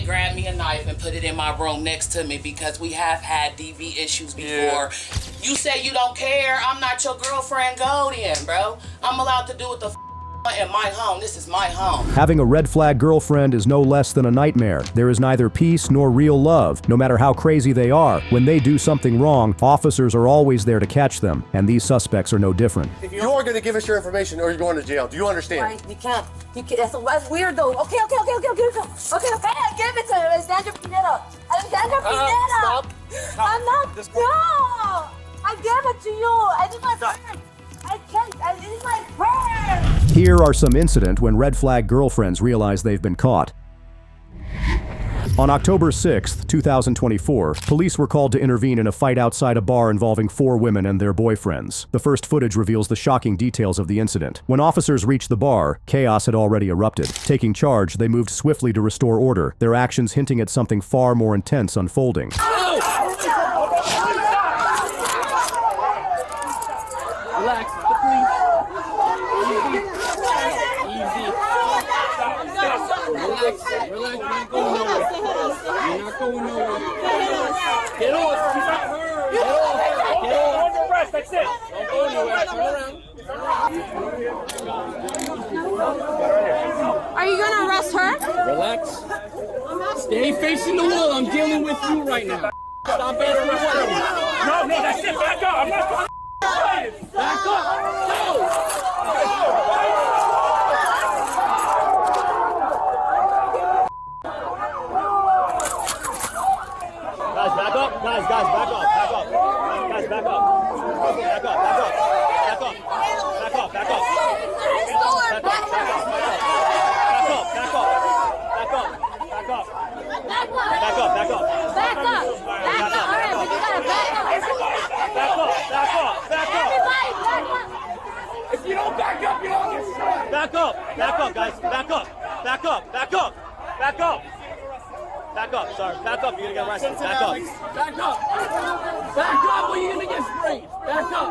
did grab me a knife and put it in my room next to me because we have had DV issues before. Yeah. You say you don't care. I'm not your girlfriend. Go then, bro. I'm allowed to do what the in my home. This is my home. Having a red flag girlfriend is no less than a nightmare. There is neither peace nor real love. No matter how crazy they are, when they do something wrong, officers are always there to catch them, and these suspects are no different. You are going to give us your information or you're going to jail. Do you understand? Right, you can't. That's weird though. Okay, give it to him. Alexandra Pineda. Stop. I'm not. No! I gave it to you. I did my friend. I can't. I did my friend. Here are some incidents when red flag girlfriends realize they've been caught. On October 6, 2024, police were called to intervene in a fight outside a bar involving 4 women and their boyfriends. The first footage reveals the shocking details of the incident. When officers reached the bar, chaos had already erupted. Taking charge, they moved swiftly to restore order, their actions hinting at something far more intense unfolding. Relax, Relax, you're not going nowhere. You're not going nowhere. Get off, she's not her. Get off. Under arrest, that's it. Don't go anywhere, turn around. Are you gonna arrest her? Relax. Stay facing the wall, I'm dealing with you right now. Stop being arrested. No, that's it, back up. I'm not going to back up. No. Guys, back up. Guys, back up. Back up. If you don't back up, you don't get shot. Back up, guys. Back up, sorry. Back up, you're gonna get arrested. Back up, or you're gonna get sprayed. Back up.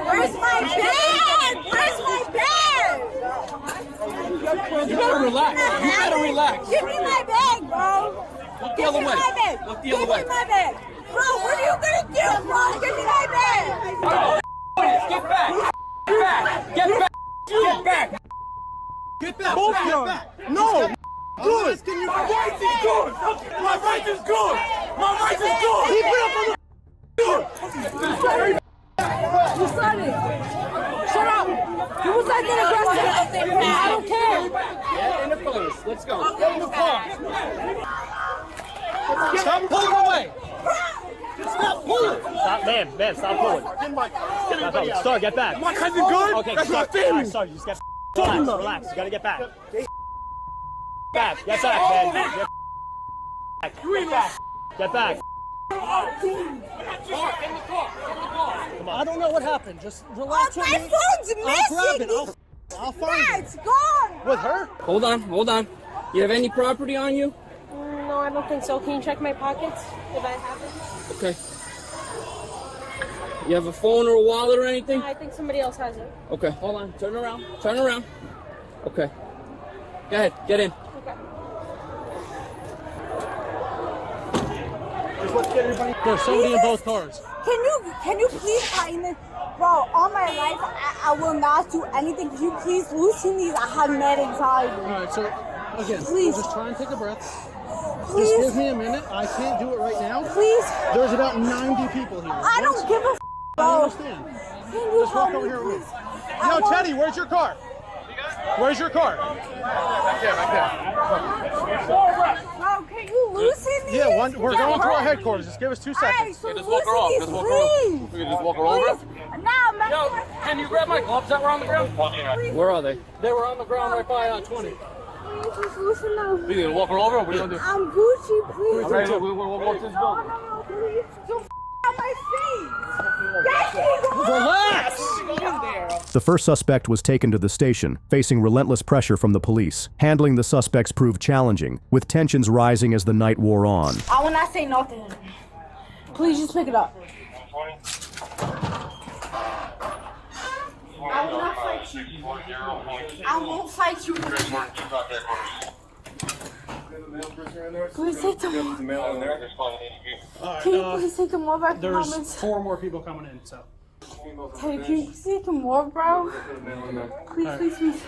Where's my bag? You better relax. Give me my bag, bro. Look the other way. Give me my bag. Bro, what are you gonna do, bro? Give me my bag. Get back. Both of you. No. Good. My rights is good. Keep it up on the You started. Shut up. You was like that aggressive. I don't care. Get in the police. Let's go. Get in the car. Stop pulling away. Stop pulling. Stop pulling. Sorry, get back. My cousin good? Okay, that's my family. Sorry, you just get relax. You gotta get back. Get back, man. Get back. I don't know what happened. Just relax. My phone's missing. I'll find it. It's gone. With her? Hold on. You have any property on you? No, I don't think so. Can you check my pockets if I have it? Okay. You have a phone or a wallet or anything? I think somebody else has it. Okay, hold on. Turn around. Okay. Go ahead. Get in. Okay. There's somebody in both cars. Can you please find it? Bro, all my life, I will not do anything. Can you please loosen these? I have mad anxiety. All right, so again, Please. just try and take a breath. Please. Just give me a minute. I can't do it right now. Please. There's about 90 people here. I don't give a f***, I bro. understand. Can you Just walk help over me, here with me. please? Yo, Teddy, where's your car? Where's your car? Bro, can you loosen these? Yeah, we're going to our headquarters. Just give us 2 Alright, seconds. so loosen these, please. We can just walk her over? Nah, man. Yo, can you grab my gloves that were on the ground? Where are they? They were on the ground right by 20. Please, just loosen those. We gonna walk her over? What are you gonna do? I'm Gucci, please. Okay, we'll walk this No, building. please. Don't on my face. Get me, Relax! The first suspect was taken to the station, facing relentless pressure from the police. Handling the suspects proved challenging, with tensions rising as the night wore on. I will not say nothing. Please just pick it up. I will not fight I won't fight you. Please take them. Can you please take them off? I There's promise. 4 more people coming in, so. Teddy, can you please take them off, bro? Please, please.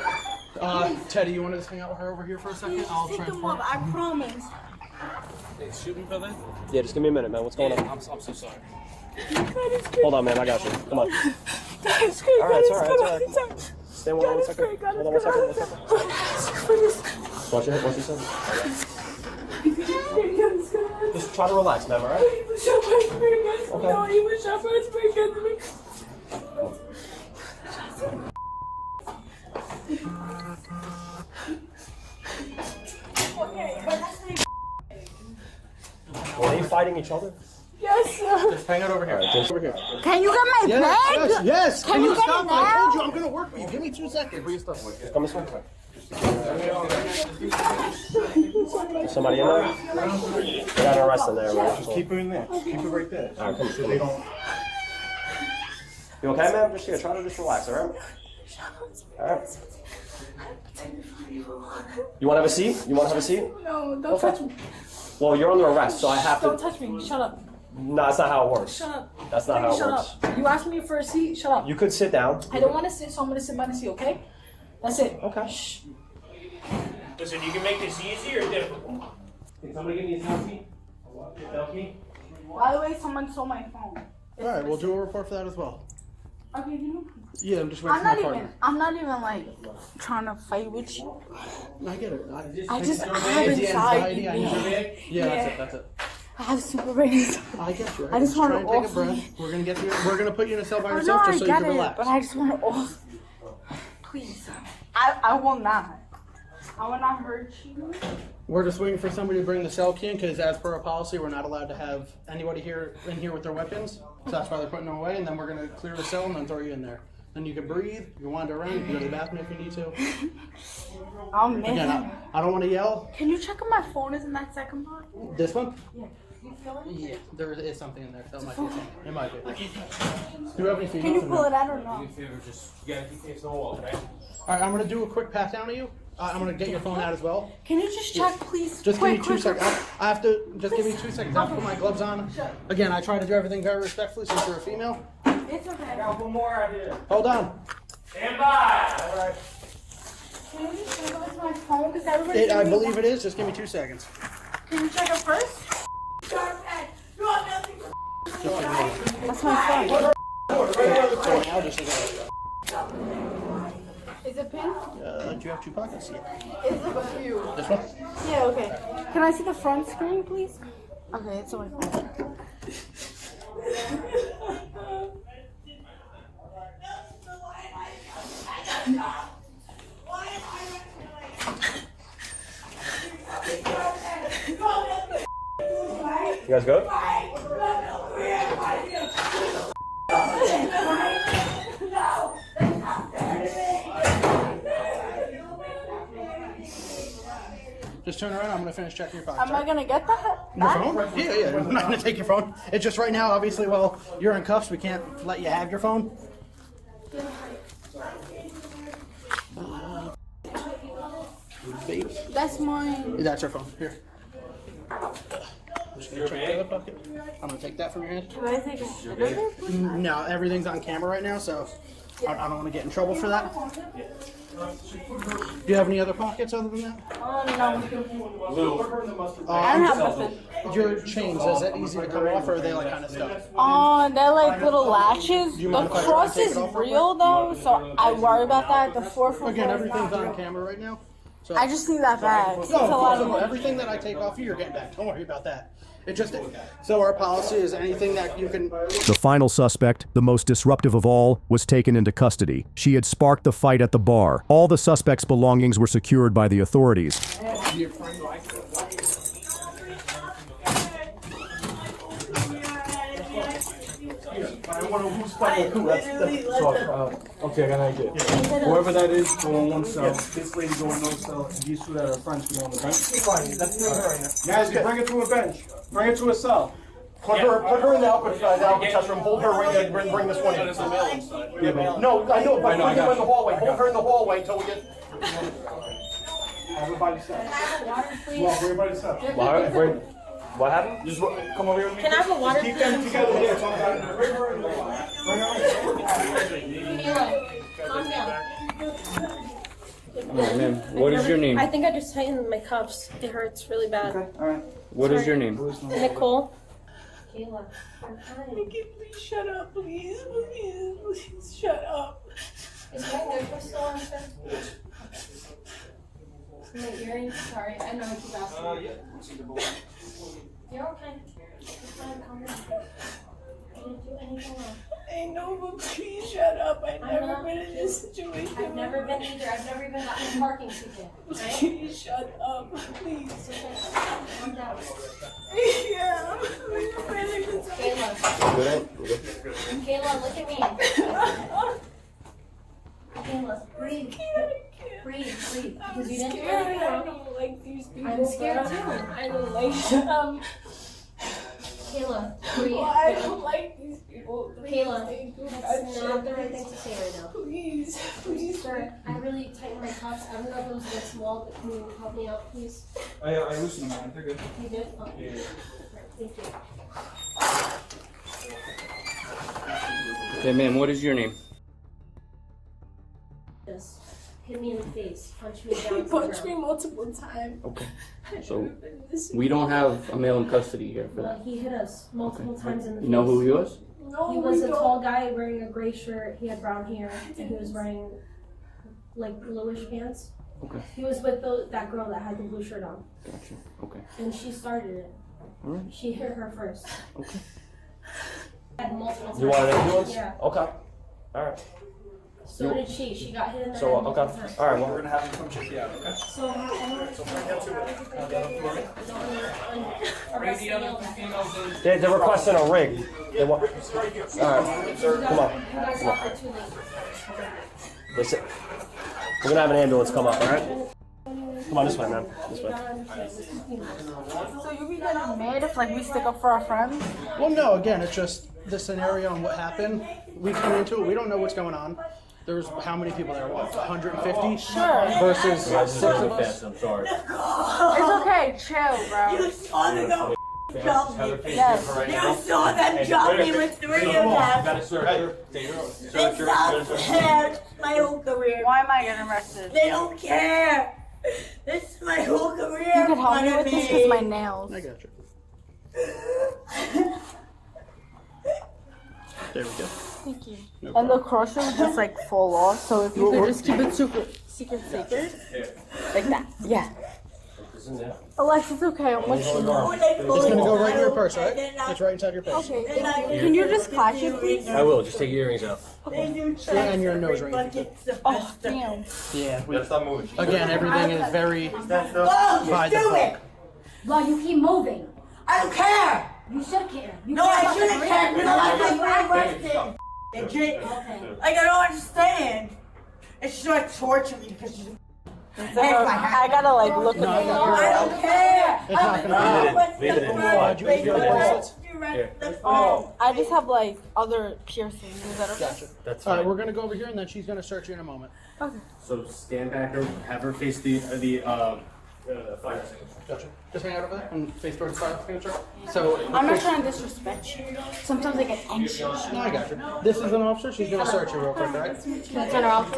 Teddy, you want to just hang out with her over here for a second? I'll Take them transport. off, I promise. Yeah, just give me a minute, man. What's going on? I'm so sorry. Hold on, man. I got you. Come on. God is great. All right, it's all God right, is it's all good. Stay one second. God Hold is on one good. second. God is good. Watch your hip. Watch your son. God is good. Just try to relax, man. All right? He was shot by a spray against me. No, he was shot by a spray against me. Okay, but that's not Are they fighting each other? yes, sir. Hang out over here. Just over here. Can you get my bag? Yes. Can you get stop? it I now? told you I'm gonna work for you. Give me 2 seconds. Come this way. Is somebody in there? They got an arrest in there, man. Just keep Keep it in there. Keep it right there. All right, come So they don't. You okay, man? Just here. Try to just relax, all right? All right. You want to have a seat? You want to have a seat? No, don't touch me. Well, you're under arrest, so I have Don't to. touch me. Shut up. No, that's not how it works. Shut up. That's not how it Shut works. up. You asked me for a seat. Shut up. You could sit down. I don't want to sit, so I'm gonna sit by the seat. Okay? That's it. Okay. Shh. Listen, you can make this easy or difficult. Can somebody give me a selfie? Selfie? By the way, someone stole my phone. All right, we'll do a report for that as well. Okay, you know. Yeah, I'm just waiting I'm for my not partner. even. I'm not even like trying to fight with you. I get it. I just have It's the anxiety. anxiety. I know. Yeah, that's it. I have super brains. I get you. I just Try want and to take a off. breath. We're gonna get you. We're gonna put you in a cell by I know yourself I just so you get can it, relax. but I just want to off. Please. I will not. I will not hurt you. We're just waiting for somebody to bring the cell key in because, as per our policy, we're not allowed to have anybody here in here with their weapons. So that's why they're putting them away, and then we're gonna clear the cell and then throw you in there. Then you can breathe. You can wander around. You can go to the bathroom if you need to. I'll miss Again, it. I don't want to yell. Can you check if my phone is in that second box? This one? You feel it? Yeah, there is something in there. That might be something. It might be. Do you have any feet? Can you pull it out or not? You gotta keep facing the wall, right? All right, I'm gonna do a quick pat down of you. I'm gonna get your phone out as well. Can you just check, please? Just quick, give me 2 quick, seconds. I have to just give me 2 seconds. I have to put my gloves on. Again, I try to do everything very respectfully since you're a female. It's okay. One more out here. Hold on. Stand by! Can you just check if it's my phone? Because everybody's I believe it is. Just give me 2 seconds. Can you check it first? That's my phone. So now just Is it pin? do you have 2 pockets? Yeah. Is it a few? This one? Yeah, okay. Can I see the front screen, please? Okay, it's on my phone. You guys good? Just turn around. I'm gonna finish checking your pockets. Am I gonna get that? Your phone? Yeah. I'm not gonna take your phone. It's just right now, obviously, while you're in cuffs, we can't let you have your phone. That's mine. That's your phone. Here. Just gonna check the other pocket. I'm gonna take that from your hand. Can I take a shit of it? No, everything's on camera right now, so I don't want to get in trouble for that. Do you have any other pockets other than that? Oh, no. I don't have nothing. Your chains, is that easy to come off, or are they like kind of stuck? Oh, they're like little latches. you The mind if I try cross and take is it off real real though, so I worry about that. The 4 Again, everything's on camera right now. So I just need that back. It's a no, of lot course, of no, money. everything that I take off you, you're getting back. Don't worry about that. It just so our policy is anything that you can. The final suspect, the most disruptive of all, was taken into custody. She had sparked the fight at the bar. All the suspect's belongings were secured by the authorities. I want to who's fighting who. Okay, I got an idea. Whoever that is, go on one cell. This lady go on no cell. These two that are friends go on the bench. Fine, that's right now. Guys, bring it to a bench. Bring it to a cell. Put her in the Alcatraz room. Hold her right there. Bring this one in. No, I know, but put her in the hallway. Hold her in the hallway until we get. Everybody stop. Well, everybody stop. What happened? Just come over here with me. Can I have a water, Keep them together here. Bring her in. Calm down. Ma'am, what is your name? I think I just tightened my cuffs. It hurts really bad. What is your name? Nicole. Kayla. Please shut up, please, shut up. Is my notebook still on, sir? My earrings? Sorry, I know I keep asking. You're okay. Just wanna calm down. I didn't do anything wrong. I know, but please shut up. I've I'm never not- been in this situation. I've never been either. I've never even gotten a parking ticket. Right? Please shut up, please. It's okay. Calm down. Yeah, Kayla. Kayla, look at me. Kayla, breathe. Breathe. Because you didn't do anything I wrong. don't like these people. I'm scared too. I don't like them. Kayla, breathe. I don't like these people. Kayla, They do that's bad not the shit. right thing to say right now. Please. Sir, I really tightened my cuffs. I don't know if it was a bit small, but can you help me out, please? I loosened them, man. They're good. You did? Oh. Right, thank you. Okay, ma'am, what is your name? Just hit me in the face. Punch me down. He to the punched me ground. multiple times. Okay. I've So, never been in this We don't have a male in custody here for Well, that. he hit us multiple times in the face. You know who he was? No, He was we a don't. tall guy wearing a gray shirt. He had brown hair, and he was wearing like bluish pants. Okay. He was with that girl that had the blue shirt on, Gotcha. Okay. and she started it. Alright. She hit her first. Okay. Had multiple times. You want an ambulance? Yeah. Okay. All right. So did she. She got hit in the So head multiple okay. times. All right. Well, We're gonna have them come check you out, okay? So how they're requesting a rig. They want. All right. Come on. You guys got there too late. They said we're gonna have an ambulance come up. All right. Come on this way, man. This way. So you be getting mad if like we stick up for our friends? Well, no, again, it's just the scenario and what happened. We come into it, we don't know what's going on. There's how many people there? What, 150? Sure. Versus 6 of us? I'm sorry. It's okay, chill, bro. You saw them jump me. Yes. You saw them jump me with 3 of them. They sabotaged my whole career. Why am I getting arrested? They don't care. This is my whole career. You could help me with this because my nails. I got you. There we go. Thank you. And the crusher would just like fall off, so if you could just keep it secret, like that. Yeah. Alexis, okay, I'm with you. It's gonna go right in your purse, right? It's right inside your purse. Okay, can you just flash it, please? I will. Just take your earrings out. And your nose ring. Oh, damn. Yeah. Stop moving. Again, everything is very Oh, by just the do it. book. Well, you keep moving. I don't care. You should care. You No, care I about the shouldn't green. care because I got arrested. Okay. Like, I don't understand. It's just like torture me because you. I gotta like look at No, the no, I don't care. It's not gonna Leave it in. Leave it in. Oh, I just have like other piercings. Is that okay? Gotcha. That's All right, fine. we're gonna go over here and then she's gonna search you in a moment. So stand back or have her face the fire extinguisher. Gotcha. Just hang out over there and face towards the fire extinguisher. So, I'm not trying to disrespect you. Sometimes I get anxious. no, I got you. This is an officer. She's gonna search you real quick, all right? Can I turn around?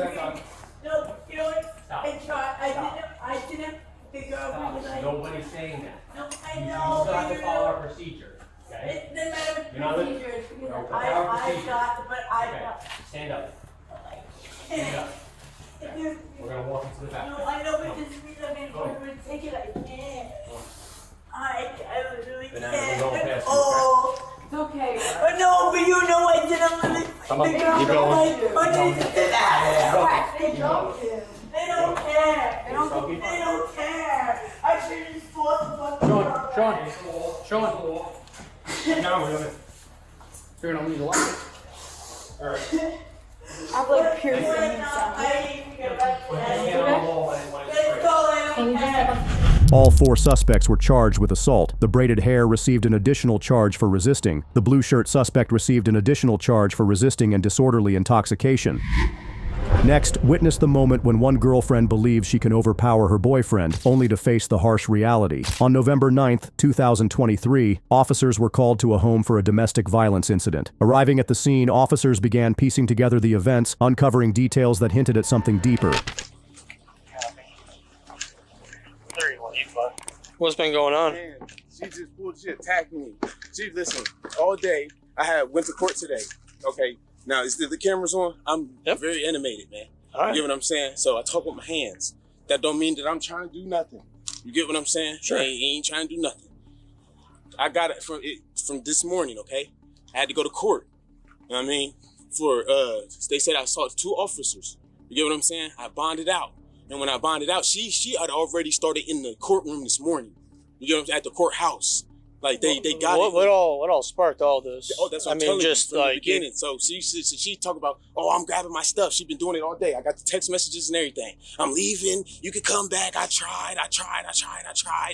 No, you know what? I didn't figure out what I. Nobody's saying that. No, I You know. still have to but follow our procedure. Okay? It doesn't matter what You know that- procedures because No, I procedure. got, but I Okay. got. Stand up. Stand up. Dude, We're gonna walk into the back. no, I know, but this reason I'm going to take it. I can't. I literally Banana, can't. we're going past you, Oh. It's okay. But no, but you know I didn't really. Come on, the keep girl going. like, but they did that. They don't care. They don't care. They don't care. I should just force the fucking Sean, No, we're gonna. you're gonna need a lock. I have like piercings. I need to get back to that. Let's Let's go, I Can don't you just care. take a All 4 suspects were charged with assault. The braided hair received an additional charge for resisting. The blue shirt suspect received an additional charge for resisting and disorderly intoxication. Next, witness the moment when one girlfriend believes she can overpower her boyfriend, only to face the harsh reality. On November 9th, 2023, officers were called to a home for a domestic violence incident. Arriving at the scene, officers began piecing together the events, uncovering details that hinted at something deeper. What's been going on? Man, she attacked me. Listen, all day, went to court today, okay? Now, is the cameras on? I'm very animated, man. All right. You get what I'm saying? So I talk with my hands. That don't mean that I'm trying to do nothing. You get what I'm saying? Sure. I ain't trying to do nothing. I got it from this morning, okay? I had to go to court. You know what I mean? They said I assaulted 2 officers. You get what I'm saying? I bonded out. And when I bonded out, she had already started in the courtroom this morning. You get what I'm saying? At the courthouse. Like they got it. What all sparked all this? Oh, that's what I'm telling you from the beginning. So she talk about, oh, I'm grabbing my stuff. She's been doing it all day. I got the text messages and everything. I'm leaving. You could come back. I tried.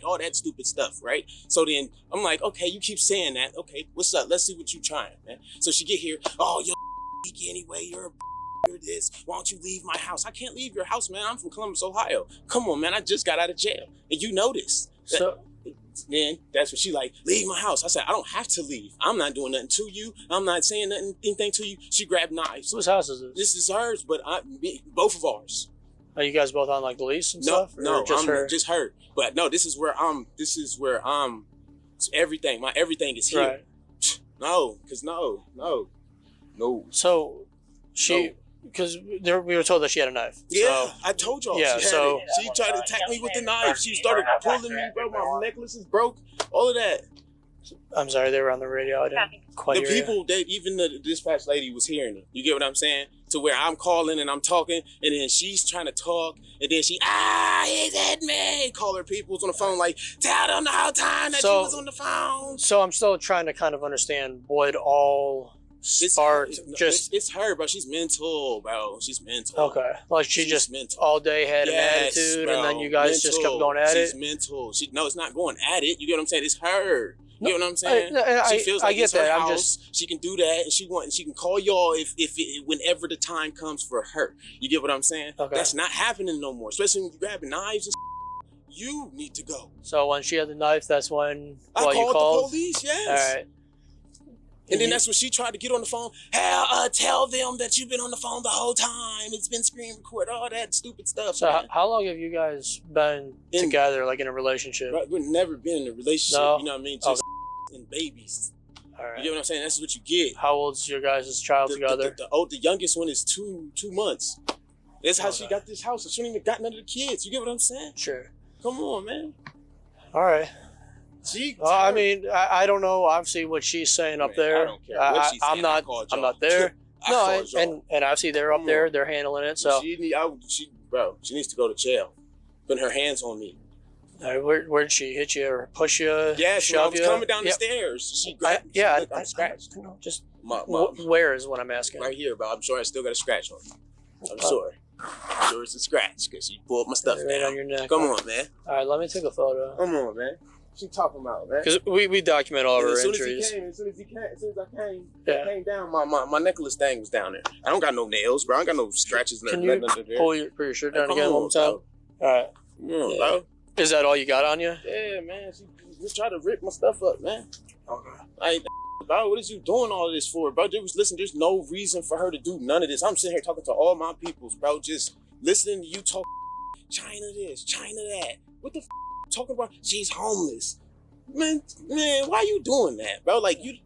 All that stupid stuff, right? So then I'm like, okay, you keep saying that. Okay, what's up? Let's see what you trying, man. So she get here. Oh, you're anyway. You're this. Why don't you leave my house? I can't leave your house, man. I'm from Columbus, Ohio. Come on, man. I just got out of jail, and you know this. So. Then that's what she like, leave my house. I said, I don't have to leave. I'm not doing nothing to you. I'm not saying anything to you. She grabbed knives. Whose house is this? This is hers, but both of ours. Are you guys both on like the lease and stuff? No, just her? Just her. But no, this is where everything. My everything is here. Right. No. So because we were told that she had a knife. Yeah, so, I told y'all. Yeah, she tried to attack me with the knife. She started pulling me, bro. My necklace is broke. All of that. I'm sorry, they were on the radio. I didn't quite hear people, even the dispatch lady was hearing it. You get what I'm saying? To where I'm calling and I'm talking, and then she's trying to talk, and then she, he said me. Call her peoples on the phone, like, tell them the whole time that you was on the phone. So I'm still trying to kind of understand what all sparked. It's her, bro. She's mental, bro. She's mental. Okay. Like she's just mental. All day had an attitude, bro. And then you guys just kept going at it? She's mental. No, it's not going at it. You get what I'm saying? It's her. You know what I'm saying? She feels like I get it's her that. house. She can do that, and she can call y'all whenever the time comes for her. You get what I'm saying? Okay. That's not happening no more. Especially when you grabbing knives and you need to go. So when she had the knife, that's when I called the police. Yes. All right. And then that's when she tried to get on the phone. Tell them that you've been on the phone the whole time. It's been screen record, all that stupid stuff. So how long have you guys been together, like in a relationship? Right, we've never been in a relationship. No? You know what I mean? Just and babies. All right. You get what I'm saying? That's what you get. How old's your guys' child together? The youngest one is two months. That's how she got this house. She ain't even got none of the kids. You get what I'm saying? Sure. Come on, man. All right. I I mean, I don't know. Obviously, what she's saying up there. I don't care what she's saying. I'm not there. No, and obviously they're up there. They're handling it. So she needs to go to jail. Putting her hands on me. Where did she hit you or push you? Yeah, shove I was you? coming down the stairs. She grabbed me. I'm scratched. Just My where is what I'm asking? right here, but I'm sure I still got a scratch on me. I'm sure it's a scratch because she pulled my stuff Right down. on your neck. Come on, man. All right, let me take a photo. Come on, man. She talking about, man. Because we document all of And our as soon injuries. as I came, Yeah. came down, my necklace thing was down there. I don't got no nails, bro. I don't got no scratches. Can nothing you under there. pull your shirt down Come again on, one more time? bro. All right. Come on, bro. Is that all you got on you? Yeah, man. She just tried to rip my stuff up, man. Okay. Like, bro, what is you doing all of this for, bro? There's no reason for her to do none of this. I'm sitting here talking to all my peoples, bro, just listening to you talk China this, China that. What the talking about? She's homeless. Man, why you doing that, bro? Like, you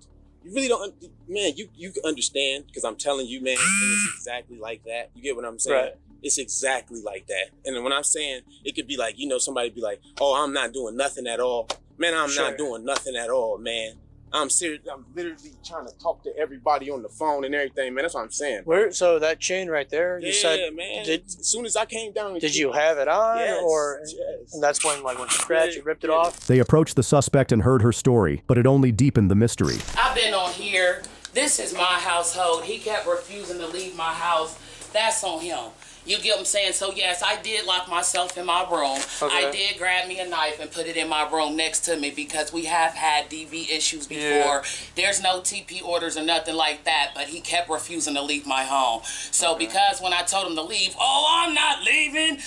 really don't, man, you understand, because I'm telling you, man, and it's exactly like that. You get what I'm saying? Right. It's exactly like that. And then when I'm saying, it could be like, somebody be like, oh, I'm not doing nothing at all. Man, I'm not doing nothing at all, man. I'm serious. I'm literally trying to talk to everybody on the phone and everything, man. That's what I'm saying. So that chain right there, you said, man. As soon as I came down, did you have it on, Yes, or yes. and that's when you scratched, you ripped it off? They approached the suspect and heard her story, but it only deepened the mystery. I've been on here. This is my household. He kept refusing to leave my house. That's on him. You get what I'm saying? So yes, I did lock myself in my room. Okay. I did grab me a knife and put it in my room next to me because we have had DV issues before. Yeah. There's no TP orders or nothing like that, but he kept refusing to leave my home. So because when I told him to leave, oh, I'm not leaving.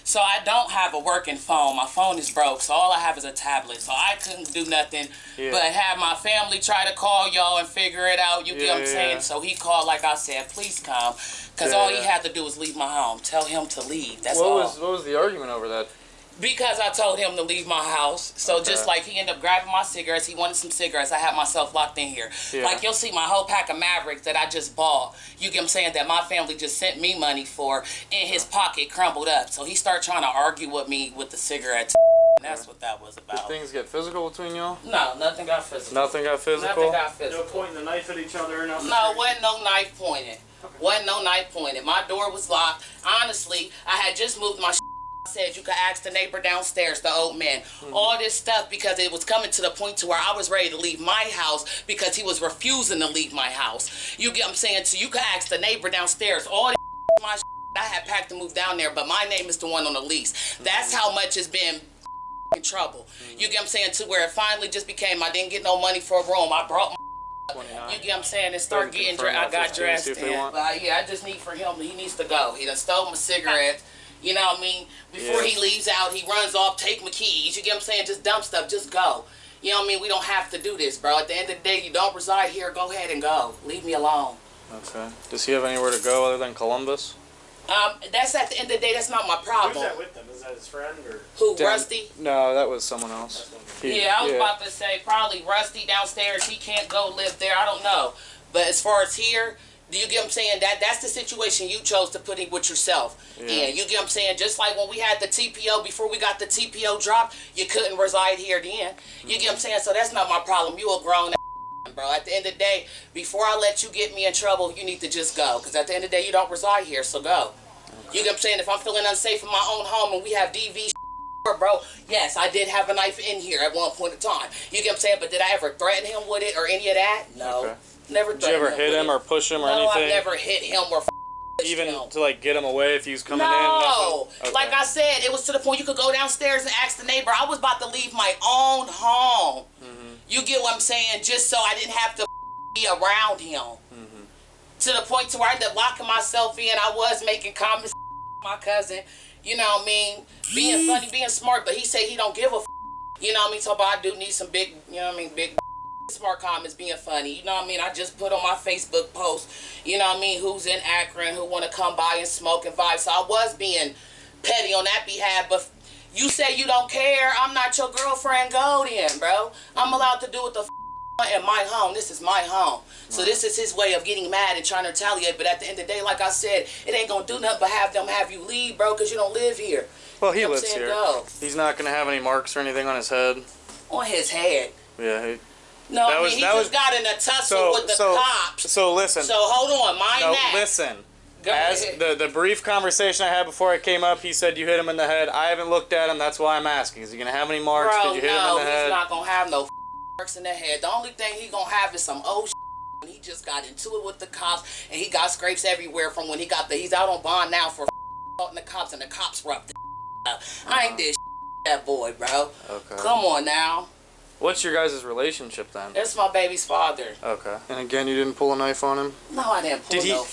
So I don't have a working phone. My phone is broke, so all I have is a tablet. So I couldn't do nothing but have my family try to call y'all and figure it out. You get what I'm saying? So he called, like I said, please come. Because all he had to do was leave my home. Tell him to leave. That's all. What was the argument over that? Because I told him to leave my house. So just like he ended up grabbing my cigarettes. He wanted some cigarettes. I had myself locked in here. Yeah. Like you'll see my whole pack of Mavericks that I just bought. You get what I'm saying? That my family just sent me money for. In his pocket crumbled up. So he started trying to argue with me with the cigarettes. And that's what that was about. Did things get physical between y'all? No, nothing got physical. Nothing got physical? Nothing got physical. No pointing the knife at each other or nothing? No, wasn't no knife pointed. Wasn't no knife pointed. My door was locked. Honestly, I had just moved my said you could ask the neighbor downstairs, the old man. All this stuff because it was coming to the point to where I was ready to leave my house because he was refusing to leave my house. You get what I'm saying? So you could ask the neighbor downstairs. All this my I had packed to move down there, but my name is the one on the lease. That's how much it's been in trouble. You get what I'm saying? To where it finally just became I didn't get no money for a room. I brought my 29. you get what I'm saying? And start getting dressed. I got dressed in. But yeah, I just need for him. He needs to go. He done stole my cigarettes. You know what I mean? Before he leaves out, he runs off, take my keys. You get what I'm saying? Just dump stuff. Just go. You know what I mean? We don't have to do this, bro. At the end of the day, you don't reside here. Go ahead and go. Leave me alone. Okay. Does he have anywhere to go other than Columbus? That's at the end of the day. That's not my problem. Who's that with them? Is that his friend or? Who, Rusty? No, that was someone else. Yeah, I was about to say probably Rusty downstairs. He can't go live there. I don't know. But as far as here, do you get what I'm saying? That's the situation you chose to put in with yourself. Yeah. You get what I'm saying? Just like when we had the TPO, before we got the TPO dropped, you couldn't reside here then. You get what I'm saying? So that's not my problem. You a grown bro. At the end of the day, before I let you get me in trouble, you need to just go. Because at the end of the day, you don't reside here, so go. Okay. You get what I'm saying? If I'm feeling unsafe in my own home and we have DV bro, yes, I did have a knife in here at one point in time. You get what I'm saying? But did I ever threaten him with it or any of that? No. Okay. Never threatened him. Did you ever hit him or push him or anything? No, I've never hit him or even him. to like get him away if he was coming in? No. Okay. Like I said, it was to the point you could go downstairs and ask the neighbor. I was about to leave my own home. You get what I'm saying? Just so I didn't have to be around him. To the point to where I ended up locking myself in. I was making comments with my cousin. You know what I mean? Being funny, being smart, but he said he don't give a you know what I mean? So but I do need some big, you know what I mean, big smart comments being funny. You know what I mean? I just put on my Facebook post, you know what I mean, who's in Akron, who want to come by and smoke and vibe. So I was being petty on that behalf, but you say you don't care. I'm not your girlfriend. Go then, bro. I'm allowed to do what the in my home. This is my home. So this is his way of getting mad and trying to retaliate. But at the end of the day, like I said, it ain't gonna do nothing but have you leave, bro, because you don't live here. Well, he you know lives here. Go. He's not gonna have any marks or anything on his head. On his head. Yeah. No, I mean, he just got in a tussle with the cops. So listen. So hold on, mind that. Listen. Go As the brief conversation I had before I came up, he said you hit him in the head. I haven't looked at him. That's why I'm asking. Is he gonna have any marks? Bro, Did you hit him in the head? He's not gonna have no marks in the head. The only thing he gonna have is some old he just got into it with the cops, and he got scrapes everywhere from when he got he's out on bond now for the cops, and the cops roughed the up. I ain't did that boy, bro. Okay. Come on now. What's your guys' relationship then? That's my baby's father. Okay. And again, you didn't pull a knife on him? No, I didn't pull no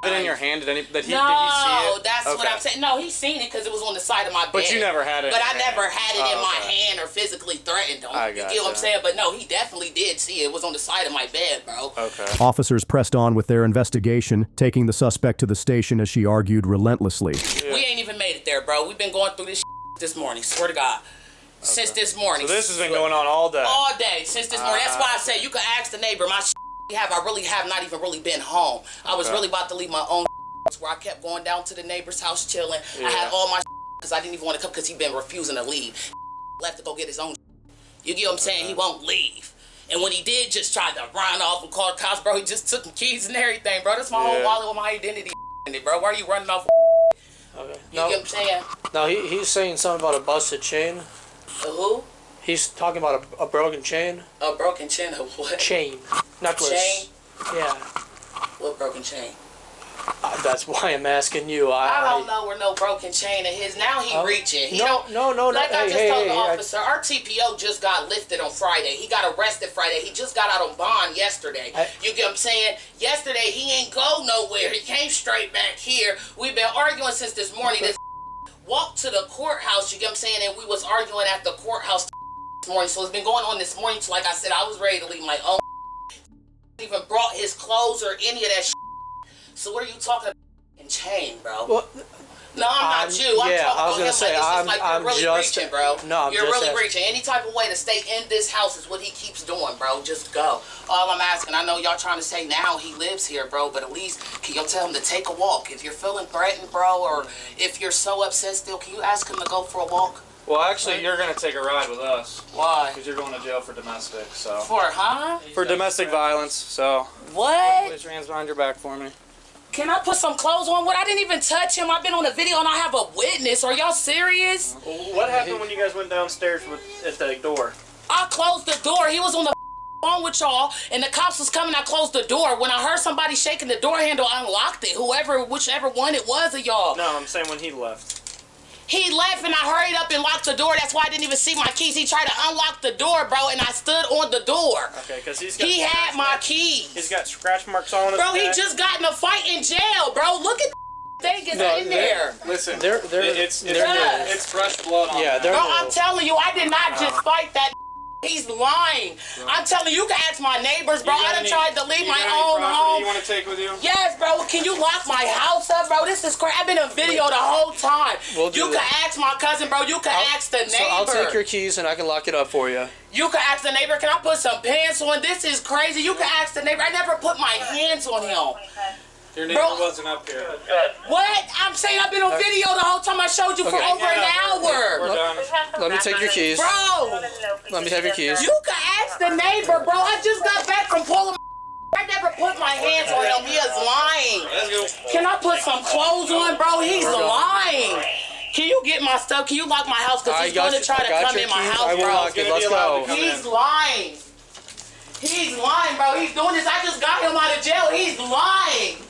it in your hand? Did he see it? No, that's what I'm saying. No, he's seen it because it was on the side of my bed. But you never had it. But I never had it in my hand or physically threatened him. You get what I'm saying? But no, he definitely did see it. It was on the side of my bed, bro. Okay. Officers pressed on with their investigation, taking the suspect to the station as she argued relentlessly. Yeah. We ain't even made it there, bro. We've been going through this this morning. Swear to God. Since this morning. So this has been going on all day. All day since this morning. That's why I said you can ask the neighbor. My I really have not even really been home. I was really about to leave my own where I kept going down to the neighbor's house chilling. I had all my because I didn't even want to come because he'd been refusing to leave. Left to go get his own. You get what I'm saying? He won't leave. And when he did, just tried to run off and call the cops, bro. He just took the keys and everything, bro. That's my whole wallet with my identity in it, bro. Why are you running off? Okay. You get what I'm saying? No, he's saying something about a busted chain. Who? He's talking about a broken chain. A broken chain of what? Chain. Necklace. Chain? Yeah. What broken chain? That's why I'm asking you. I don't know where no broken chain of his. Now he reaching. He no. Like I just told the hey, officer, our TPO just got lifted on Friday. He got arrested Friday. He just got out on bond yesterday. You get what I'm saying? Yesterday he ain't go nowhere. He came straight back here. We've been arguing since this morning. This walked to the courthouse. You get what I'm saying? And we was arguing at the courthouse this morning. So it's been going on this morning. So like I said, I was ready to leave my own. Even brought his clothes or any of that. So what are you talking about? Chain, bro. Well, no, I'm not you. I'm yeah, talking I was about gonna him say, like you're really just reaching, bro. No, you're really reaching. Any type of way to stay in this house is what he keeps doing, bro. Just go. All I'm asking, I know y'all trying to say now he lives here, bro, but at least can you tell him to take a walk? If you're feeling threatened, bro, or if you're so upset still, can you ask him to go for a walk? Well, actually, you're gonna take a ride with us. Why? Because you're going to jail for domestic. So. For domestic violence. So. What? Place your hands behind your back for me. Can I put some clothes on? What? I didn't even touch him. I've been on a video and I have a witness. Are y'all serious? What happened when you guys went downstairs at the door? I closed the door. He was on the phone with y'all, and the cops was coming. I closed the door. When I heard somebody shaking the door handle, I unlocked it. Whichever one it was of y'all. No, I'm saying when he left. He left and I hurried up and locked the door. That's why I didn't even see my keys. He tried to unlock the door, bro, and I stood on the door. Okay, because he had my keys. He's got scratch marks on his Bro, he back. just got in a fight in jail, bro. Look at the thing is in there. Listen, it's fresh blood on yeah, bro, I'm telling you, I did not just fight that. He's lying. I'm telling you, you can ask my neighbors, bro. I done tried to leave my own home. You want to take with you? Yes, bro. Can you lock my house up, bro? This is crazy. I've been in video the whole time. You can ask my cousin, bro. You can ask the neighbor. So I'll take your keys and I can lock it up for you. You can ask the neighbor, can I put some pants on? This is crazy. You can ask the neighbor. I never put my hands on him. Your neighbor wasn't up here. What? I'm saying I've been on video the whole time. I showed you for over an hour. We're done. Let me take your keys. Bro. Let me have your keys. You can ask the neighbor, bro. I just got back from pulling. I never put my hands on him. He is lying. Let's go. Can I put some clothes on, bro? He's lying. Can you get my stuff? Can you lock my house? Because he's going to try to come in my house, bro. Let's go. He's lying. He's lying, bro. He's doing this. I just got him out of jail. He's lying.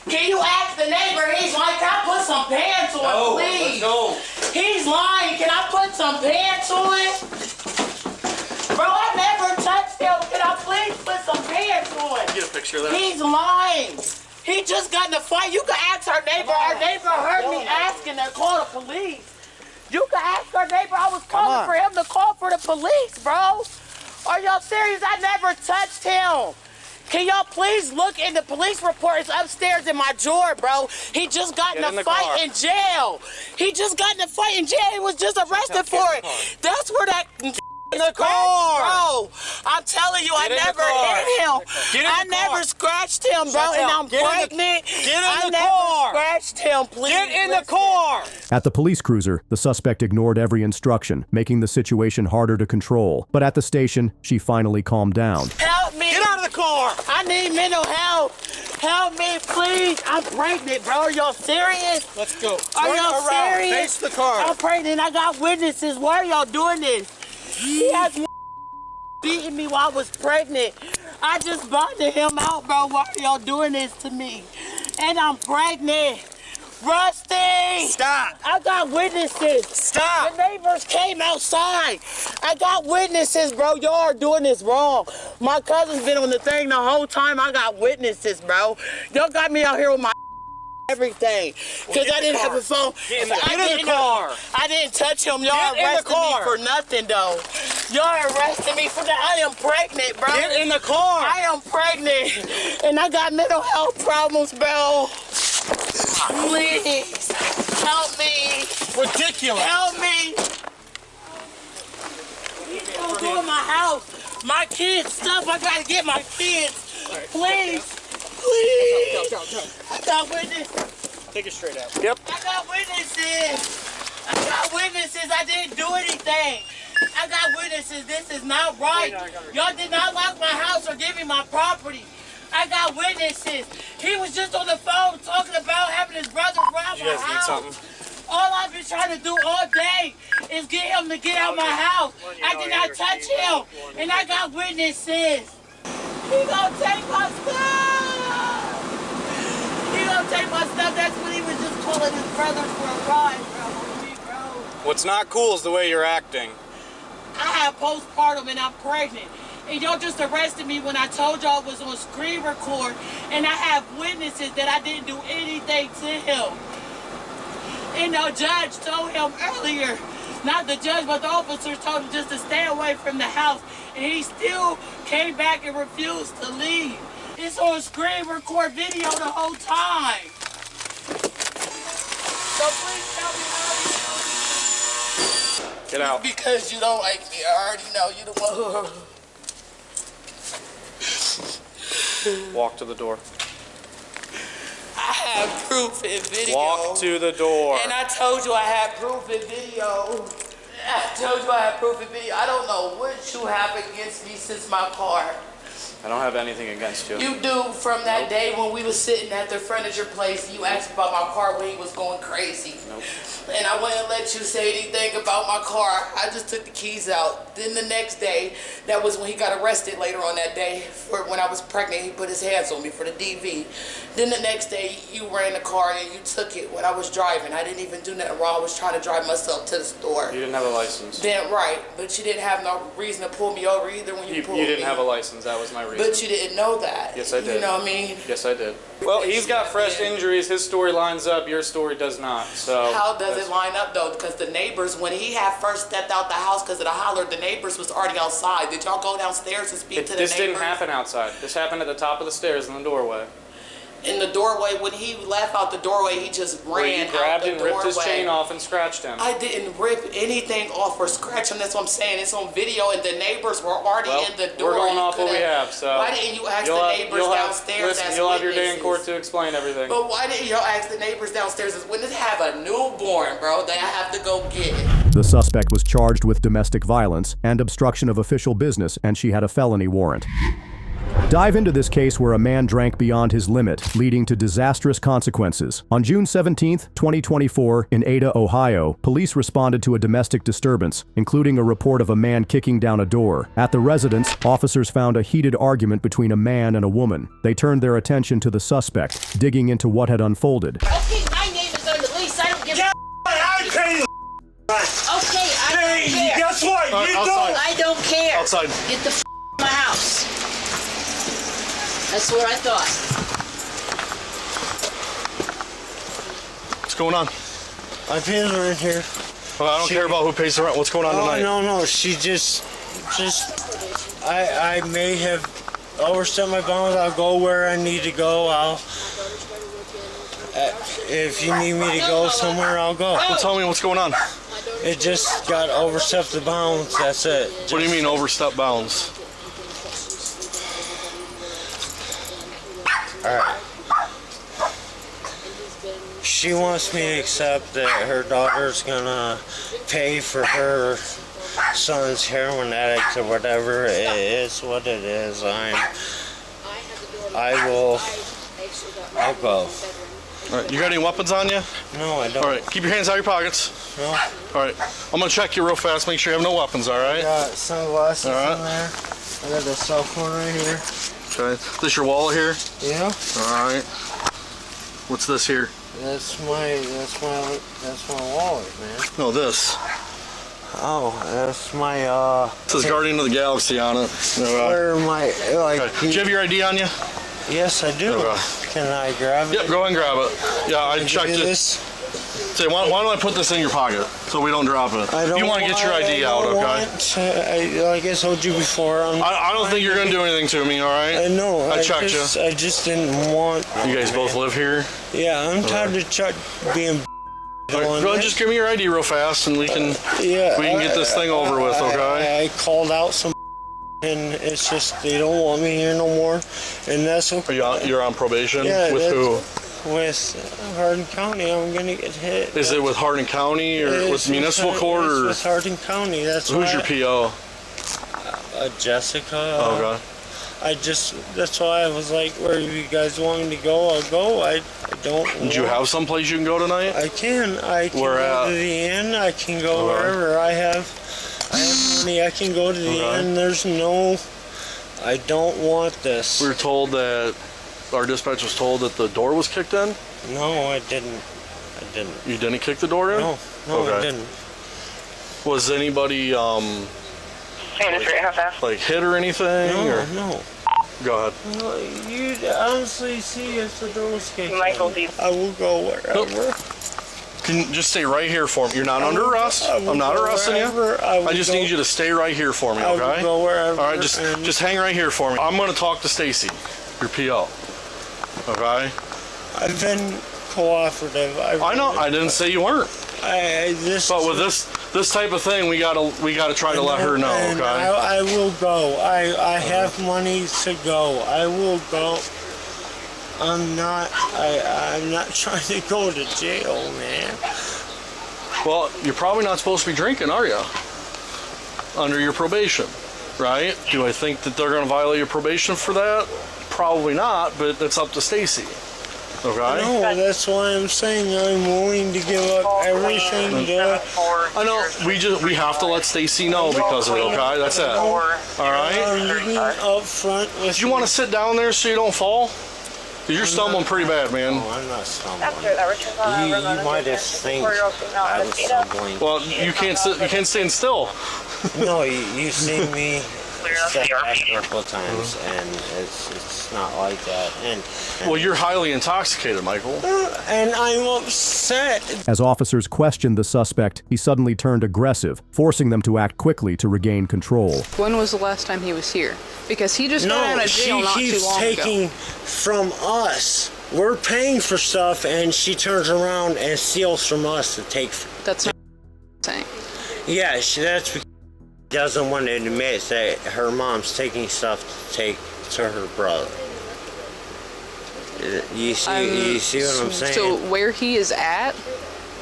Can you ask the neighbor? He's like, can I put some pants on, please? Let's go. He's lying. Can I put some pants on? Bro, I never touched him. Can I please put some pants on? Get a picture of that. He's lying. He just got in a fight. You can ask our neighbor. Our neighbor heard me asking her, call the police. You can ask our neighbor. I was calling for him to call for the police, bro. Are y'all serious? I never touched him. Can y'all please look in the police report? It's upstairs in my drawer, bro. He just got in a fight in jail. He just got in a fight in jail. He was just arrested for it. That's where that in the car, bro. I'm telling you, I never hit him. I never scratched him, bro, and I'm pregnant. Get in the car. Scratched him, please. Get in the car. At the police cruiser, the suspect ignored every instruction, making the situation harder to control. But at the station, she finally calmed down. Help me. Get out of the car. I need mental health. Help me, please. I'm pregnant, bro. Are y'all serious? Let's go. Are y'all serious? Face the car. I'm pregnant. I got witnesses. Why are y'all doing this? He has beating me while I was pregnant. I just bonded him out, bro. Why are y'all doing this to me? And I'm pregnant. Rusty! Stop! I got witnesses. Stop! The neighbors came outside. I got witnesses, bro. Y'all are doing this wrong. My cousin's been on the thing the whole time. I got witnesses, bro. Y'all got me out here with my everything. Because I didn't have a phone. Get in the car. I didn't touch him. Y'all arrested me for nothing, though. Y'all arrested me for that. I am pregnant, bro. Get in the car. I am pregnant. And I got mental health problems, bro. Please. Help me. Ridiculous. Help me. He's gonna go in my house. My kids' stuff. I gotta get my kids. Please. Please. I got witnesses. Take it straight out. Yep. I got witnesses. I got witnesses. I didn't do anything. I got witnesses. This is not right. Y'all did not lock my house or give me my property. I got witnesses. He was just on the phone talking about having his brother rob my house. All I've been trying to do all day is get him to get out my house. I did not touch him. And I got witnesses. He gonna take my stuff. He gonna take my stuff, that's when he was just calling his brothers for a ride, bro. What's not cool is the way you're acting. I have postpartum and I'm pregnant. And y'all just arrested me when I told y'all I was on screen record, and I have witnesses that I didn't do anything to him. And the judge told him earlier, not the judge, but the officers told him just to stay away from the house, and he still came back and refused to leave. It's on screen record video the whole time. So please tell me how you Get out. Because you don't like me. I already know you the one who... Walk to the door. I have proof in video. Walk to the door. And I told you I had proof in video. I told you I had proof in video. I don't know what you have against me since my car. I don't have anything against you. You do from that day when we was sitting at the furniture place. You asked about my car when he was going crazy. Nope. And I wouldn't let you say anything about my car. I just took the keys out. Then the next day, that was when he got arrested later on that day. For when I was pregnant, he put his hands on me for the DV. Then the next day, you ran the car and you took it when I was driving. I didn't even do nothing wrong. I was trying to drive myself to the store. You didn't have a license. Then right, but you didn't have no reason to pull me over either when you pulled me. You didn't have a license. That was my reason. But you didn't know that. Yes, I did. You know what I mean? Yes, I did. Well, he's got fresh injuries. His story lines up. Your story does not. So how does it line up though? Because the neighbors, when he had first stepped out the house because of the holler, the neighbors was already outside. Did y'all go downstairs and speak to the neighbors? This didn't happen outside. This happened at the top of the stairs in the doorway. In the doorway, when he left out the doorway, he just ran out the doorway. Grabbed and ripped his chain off and scratched him. I didn't rip anything off or scratch him. That's what I'm saying. It's on video, and the neighbors were already in the door. We're going off what we have. So why didn't you ask the neighbors downstairs? Listen, you'll have your day in court to explain everything. But why didn't y'all ask the neighbors downstairs? As witness have a newborn, bro, that I have to go get. The suspect was charged with domestic violence and obstruction of official business, and she had a felony warrant. Dive into this case where a man drank beyond his limit, leading to disastrous consequences. On June 17, 2024, in Ada, Ohio, police responded to a domestic disturbance, including a report of a man kicking down a door. At the residence, officers found a heated argument between a man and a woman. They turned their attention to the suspect, digging into what had unfolded. Okay, my name is on the lease. I don't give a I pay you. Okay, I don't care. Guess what? You don't. I don't care. Outside. Get the out of my house. That's what I thought. What's going on? I pay the rent here. Well, I don't care about who pays the rent. What's going on tonight? No. She just, I may have overstepped my bounds. I'll go where I need to go. If you need me to go somewhere, I'll go. Well, tell me what's going on. It just got overstepped the bounds. That's it. What do you mean overstepped bounds? Alright. She wants me to accept that her daughter's gonna pay for her son's heroin addict or whatever. It is what it is. I'll go. Alright, you got any weapons on you? No, I don't. Alright, keep your hands out of your pockets. No. Alright, I'm gonna check you real fast, make sure you have no weapons, alright? I got sunglasses in there. I got a cell phone right here. Okay, this your wallet here? Yeah. Alright. What's this here? That's my wallet, man. No, this. Oh, that's my It says Guardian of the Galaxy on it. Where my like? Okay. Do you have your ID on you? Yes, I do. Okay. Can I grab it? Yep, go ahead and grab it. Yeah, I checked it. Say, why don't I put this in your pocket so we don't drop it? I don't. You want to get your ID out, okay? Like I told you before. I don't think you're gonna do anything to me, all right? I know. I checked you. I just didn't want. You guys both live here? Yeah, I'm tired of Chuck being. Go ahead, just give me your ID real fast, and we can get this thing over with, okay? I called out some. And it's just they don't want me here no more, and that's okay. You're on probation? Yeah, with who? With Hardin County. I'm gonna get hit. Is it with Hardin County or with municipal court? Or with Hardin County. That's who's your PO? Jessica. Okay. That's why I was like, where you guys want me to go, I'll go. I don't. Did you have someplace you can go tonight? I can. I can Where go at? to the inn. I can go wherever. I have money. I can go to the inn. There's no. I don't want this. We were told that our dispatch was told that the door was kicked in? No, I didn't. You didn't kick the door in? No, okay. I didn't. Was anybody, like hit or anything? No, or? no. Go ahead. No, you honestly see if the door was kicked in. I will go wherever. Can you just stay right here for me? You're not under arrest. I'm not arresting you. I just need you to stay right here for me, okay? I will go wherever. All right, just hang right here for me. I'm going to talk to Stacy, your PO. Okay? I've been cooperative. I know. I didn't say you weren't. But with this type of thing, we gotta try to let her know. Okay? I will go. I have money to go. I will go. I'm not trying to go to jail, man. Well, you're probably not supposed to be drinking, are you? Under your probation, right? Do I think that they're going to violate your probation for that? Probably not, but it's up to Stacy. Okay? No, that's why I'm saying I'm willing to give up everything. I know. We have to let Stacy know because of it. Okay, that's it. All right. Up front. Do you want to sit down there so you don't fall? Because you're stumbling pretty bad, man. No, I'm not stumbling. You might have think I was stumbling. Well, you can't sit. You can't stand still. No, you've seen me step back a couple of times, and it's not like that. And well, you're highly intoxicated, Michael. And I'm upset. As officers questioned the suspect, he suddenly turned aggressive, forcing them to act quickly to regain control. When was the last time he was here? Because he just got out of jail not too long ago. She keeps taking from us. We're paying for stuff, and she turns around and steals from us to take. That's not saying. Yeah, that's because she doesn't want to admit that her mom's taking stuff to take to her brother. You see what I'm saying? So where he is at,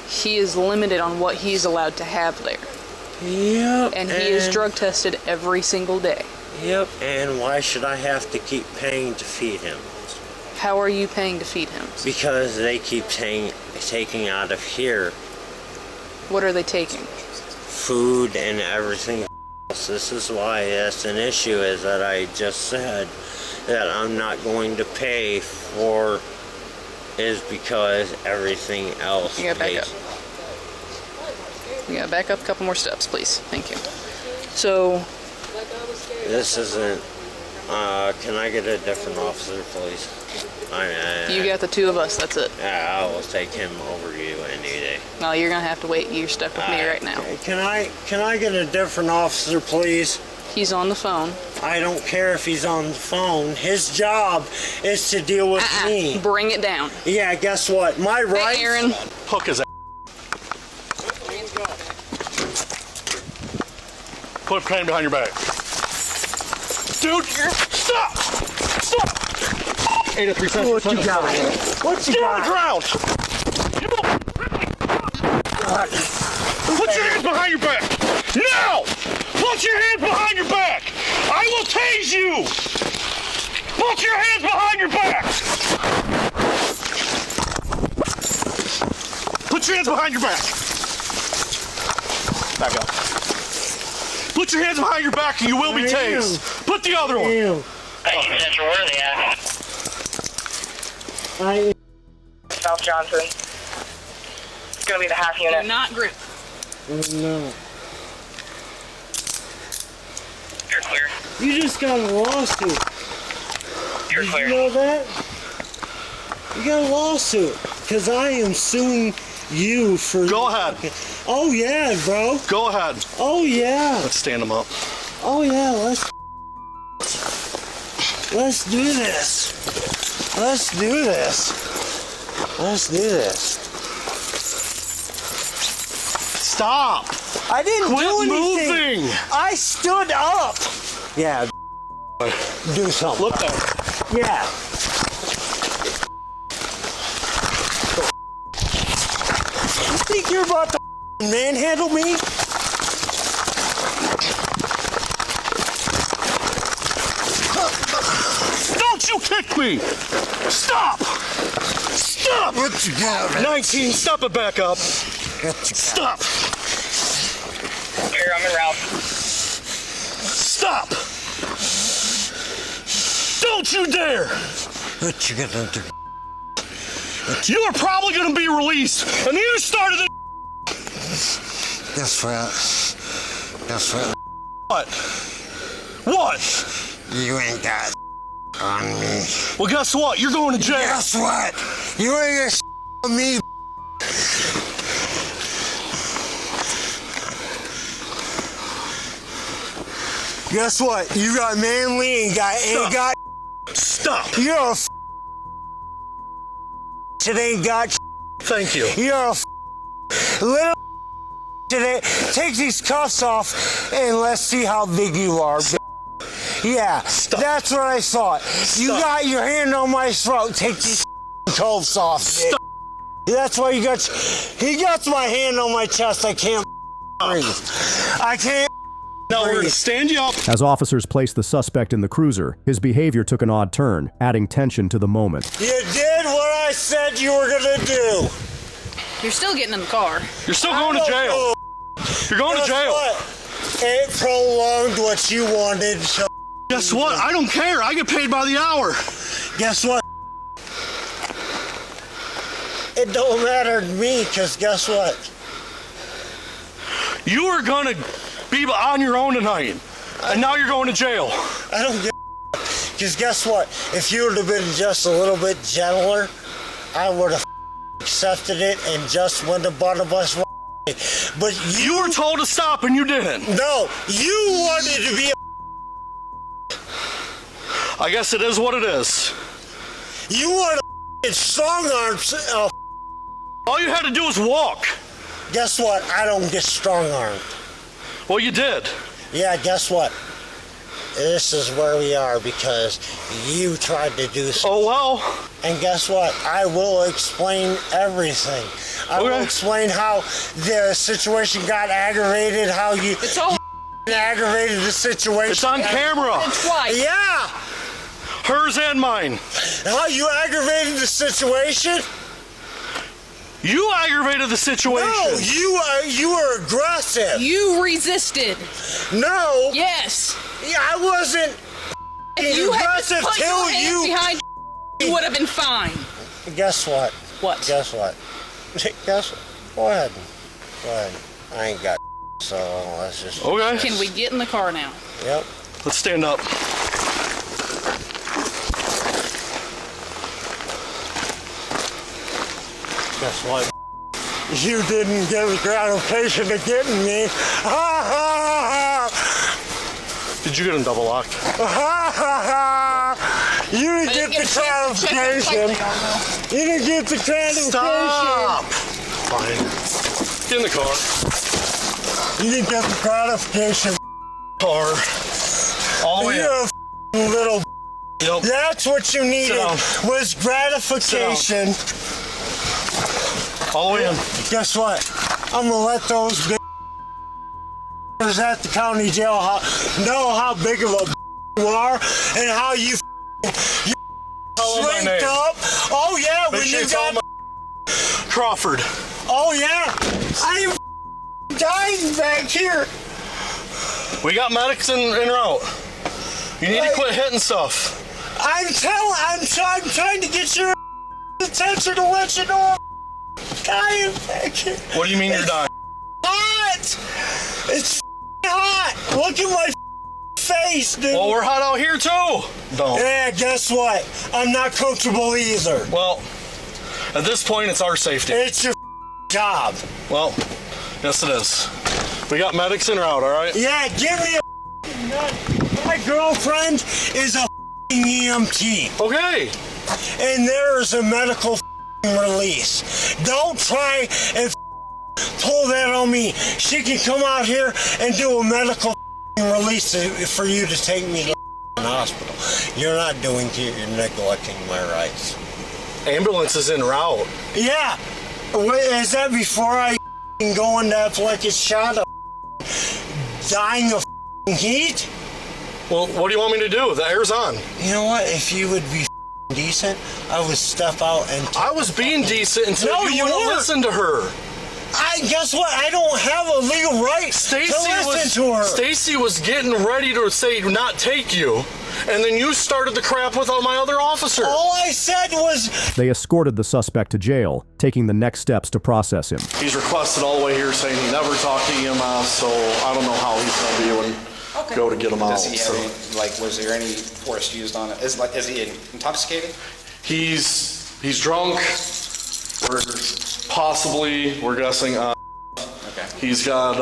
he is limited on what he's allowed to have there. Yep. And he is drug tested every single day. Yep. And why should I have to keep paying to feed him? How are you paying to feed him? Because they keep taking out of here. What are they taking? Food and everything else. This is why that's an issue, is that I just said that I'm not going to pay for, is because everything else. You gotta back up. You gotta back up a couple more steps, please. Thank you. So. This isn't. Can I get a different officer, please? You got the two of us, that's it. Yeah, I will take him over you any day. No, you're gonna have to wait. You're stuck with me right now. Can I get a different officer, please? He's on the phone. I don't care if he's on the phone. His job is to deal with me. Bring it down. Yeah, guess what? My rights. Hey, Aaron. Hook his ass. Put a pen behind your back. Dude, stop! Stop! 8 3 cents. What you got? What you Get got? on the ground! Put your hands behind your back! Now! Put your hands behind your back! I will tase you! Put your hands behind your back! Put your hands behind your back! Back up. Put your hands behind your back and you will be tased. Put the other one. Central, where are they at? South Johnson. It's gonna be the half unit. Do not grip. No. You're clear. You just got a lawsuit. You're clear. Did you know that? You got a lawsuit. Because I am suing you for... Go ahead. Oh, yeah, bro. Go ahead. Oh, yeah. Let's stand them up. Oh, yeah, let's do this. Let's do this. Let's do this. Stop. I didn't Quit do anything. moving. I stood up. Yeah. Do something. Look there. Yeah. You think you're about to manhandle me? Don't you kick me! Stop! Stop! What you got? 19, step it back up. Stop! Here, I'm en route. Stop! Don't you dare! What you gonna do? You are probably gonna be released, and you started it. Guess what? Guess what? What? What? You ain't got on me. Well, guess what? You're going to jail. Guess what? You ain't got on me. Guess what? You got manly and ain't got. Stop. You're a it ain't got. Thank you. You're a little today. Take these cuffs off and let's see how big you are. Yeah, stop. That's what I thought. Stop. You got your hand on my throat. Take these cuffs off. Stop. That's why you got. He got my hand on my chest. I can't breathe. I can't. Now we're gonna stand you up. As officers placed the suspect in the cruiser, his behavior took an odd turn, adding tension to the moment. You did what I said you were gonna do. You're still getting in the car. You're still going to jail. You're going to jail. What? It prolonged what you wanted. So guess what? I don't care. I get paid by the hour. Guess what? It don't matter to me, because guess what? You are gonna be on your own tonight, and now you're going to jail. I don't get because guess what? If you would have been just a little bit gentler, I would have accepted it and just went to bought a bus. But you were told to stop and you didn't. No, you wanted to be I guess it is what it is. You want a strong arms. All you had to do was walk. Guess what? I don't get strong armed. Well, you did. Yeah, guess what? This is where we are because you tried to do something. Oh, well. And guess what? I will explain everything. I will explain how the situation got aggravated, how you aggravated the situation. It's on camera. Twice. Yeah. Hers and mine. How you aggravated the situation? You aggravated the situation. No, you were aggressive. You resisted. No. Yes. Yeah, I wasn't you aggressive had to put till your hands you. Behind you would have been fine. Guess what? What? Guess what? Guess what? Go ahead. Go ahead. I ain't got so let's just. Okay. Can we get in the car now? Yep. Let's stand up. Guess what? You didn't get the gratification of getting me. Ha ha ha! Did you get him double locked? Ha ha ha! You didn't get the gratification. You didn't get the gratification. Stop! Fine. Get in the car. You didn't get the gratification. Car. All the way You're up. a little. Yep. That's what you needed was gratification. All the way in. Guess what? I'm gonna let those at the county jail know how big of a you are and how you straight up. Oh yeah, when you got Crawford. Oh yeah, I'm dying back here. We got medics en route. You need to quit hitting stuff. I'm trying to get your attention to let you know I'm dying back here. What do you mean you're dying? Hot! It's hot! Look at my face, dude. Well, we're hot out here too. Don't. Yeah, guess what? I'm not comfortable either. Well, at this point, it's our safety. It's your job. Well, yes it is. We got medics en route, all right? Yeah, give me a My girlfriend is a EMT. Okay. And there is a medical release. Don't try and pull that on me. She can come out here and do a medical release for you to take me to the hospital. You're not doing it. You're neglecting my rights. Ambulance is en route. Yeah. Is that before I go into epileptic shot of dying of heat? Well, what do you want me to do? The air's on. You know what? If you would be decent, I would step out and... I was being decent until you wouldn't listen to her. Guess what? I don't have a legal right to listen to her. Stacy was getting ready to say not take you, and then you started the crap with all my other officers. All I said was... They escorted the suspect to jail, taking the next steps to process him. He's requested all the way here saying he never talked to EMS, so I don't know how he's going to be able to go to get him out. Does he have any, was there any force used on it? Is he intoxicated? He's drunk. We're guessing. Okay. He's got